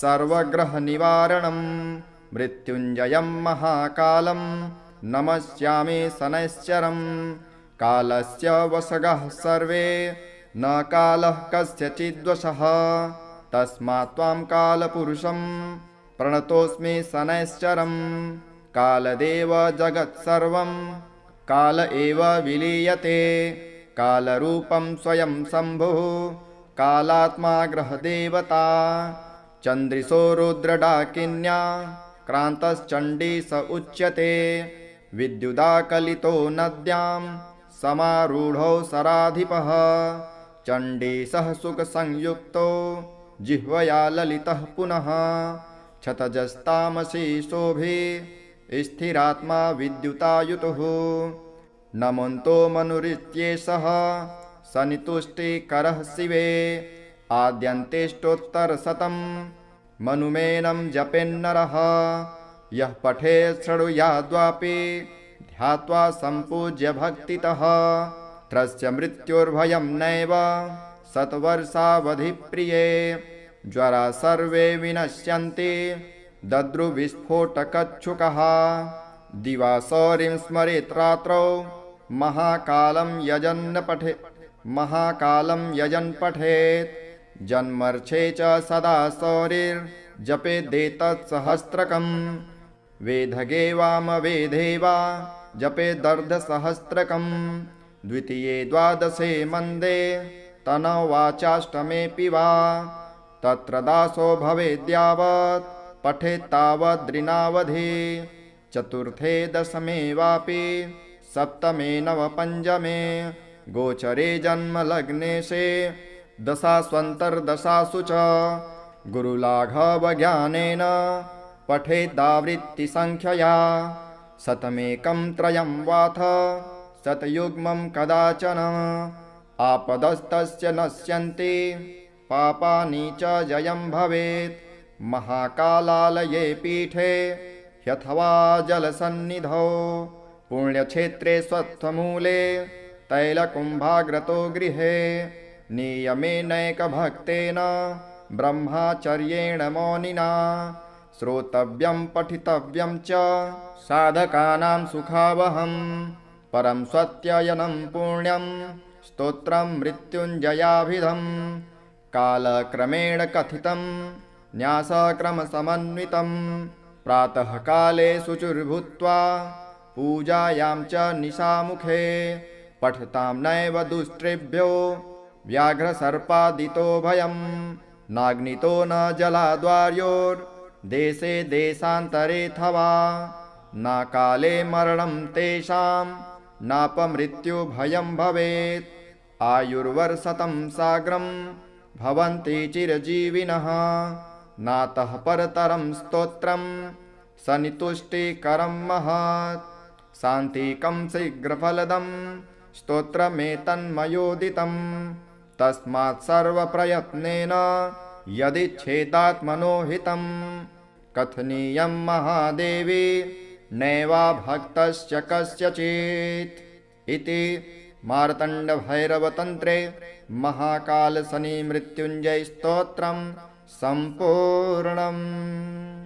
सर्वग्रहनिवारणं मृत्युञ्जयं महाकालं नमस्यामि शनैश्चरं कालस्य वशगः सर्वे न कालः कस्यचिद्वशः तस्मात् त्वां कालपुरुषं प्रणतोऽस्मि शनैश्चरं कालदेव जगत्सर्वं काल एव विलीयते कालरूपं स्वयं शम्भुः कालात्मा ग्रहदेवता चन्द्रिशो रुद्रडाकिन्या क्रान्तश्चण्डीश उच्यते विद्युदाकलितो नद्यां समारूढो सराधिपः चण्डीशः सुखसंयुक्तो जिह्वया ललितः पुनः क्षतजस्तामसी शोभे स्थिरात्मा विद्युतायुतुः नमन्तो मनुरित्येषः सनितुष्टिकरः शिवे आद्यन्तेष्टोत्तरशतं मनुमेनं जपेन्नरः यः पठेत् शृणुयाद्वापि ध्यात्वा सम्पूज्य भक्तितः त्रस्य मृत्युर्भयं नैव शतवर्षावधिप्रिये ज्वरा सर्वे विनश्यन्ति दद्रुविस्फोटकच्छुकः दिवासौरिं स्मरेत् रात्रौ महाकालं यजन् पठेत् जन्मर्षे च सदा सौरिर्जपेदेतत्सहस्रकम् वेदगे वामवेदे वा जपेदर्धसहस्रकम् द्वितीये द्वादशे मन्दे तनवाचाष्टमेऽपि वा तत्र दासो भवेद्यावत् पठेत्तावद्रिनावधि चतुर्थे दशमे वापि सप्तमे नवपञ्चमे गोचरे जन्मलग्नेशे दशास्वन्तर्दशासु च गुरुलाघवज्ञानेन पठेदावृत्तिसङ्ख्यया शतमेकं त्रयं वाथ शतयुग्मं कदाचन आपदस्तस्य नश्यन्ति पापानि च जयं भवेत् महाकालालये पीठे ह्यथवा जलसन्निधौ पुण्यक्षेत्रे स्वत्थमूले तैलकुम्भाग्रतो गृहे नियमेनैकभक्तेन ब्रह्मचर्येण मौनिना श्रोतव्यं पठितव्यं च साधकानां सुखावहं परं सत्ययनं पुण्यं स्तोत्रं मृत्युञ्जयाभिधं कालक्रमेण कथितं न्यासक्रमसमन्वितं प्रातः काले शुचिर्भूत्वा पूजायां च निशामुखे पठतां नैव दुष्टृभ्यो व्याघ्रसर्पादितो भयं नाग्नितो न जलाद्वार्योर्देशे देशान्तरेऽथवा न काले मरणं तेषां नापमृत्युभयं भवेत् आयुर्वर्षतं साग्रं भवन्ति चिरजीविनः नातः परतरं स्तोत्रं सनितुष्टिकरं महत् शान्तिकं शीघ्रफलदं स्तोत्रमेतन्मयोदितं तस्मात् सर्वप्रयत्नेन यदिच्छेदात्मनो हितं कथनीयं महादेवी नैवा भक्तस्य कस्यचित् इति मार्तण्डभैरवतन्त्रे महाकालशनिमृत्युञ्जयस्तोत्रं सम्पूर्णम्।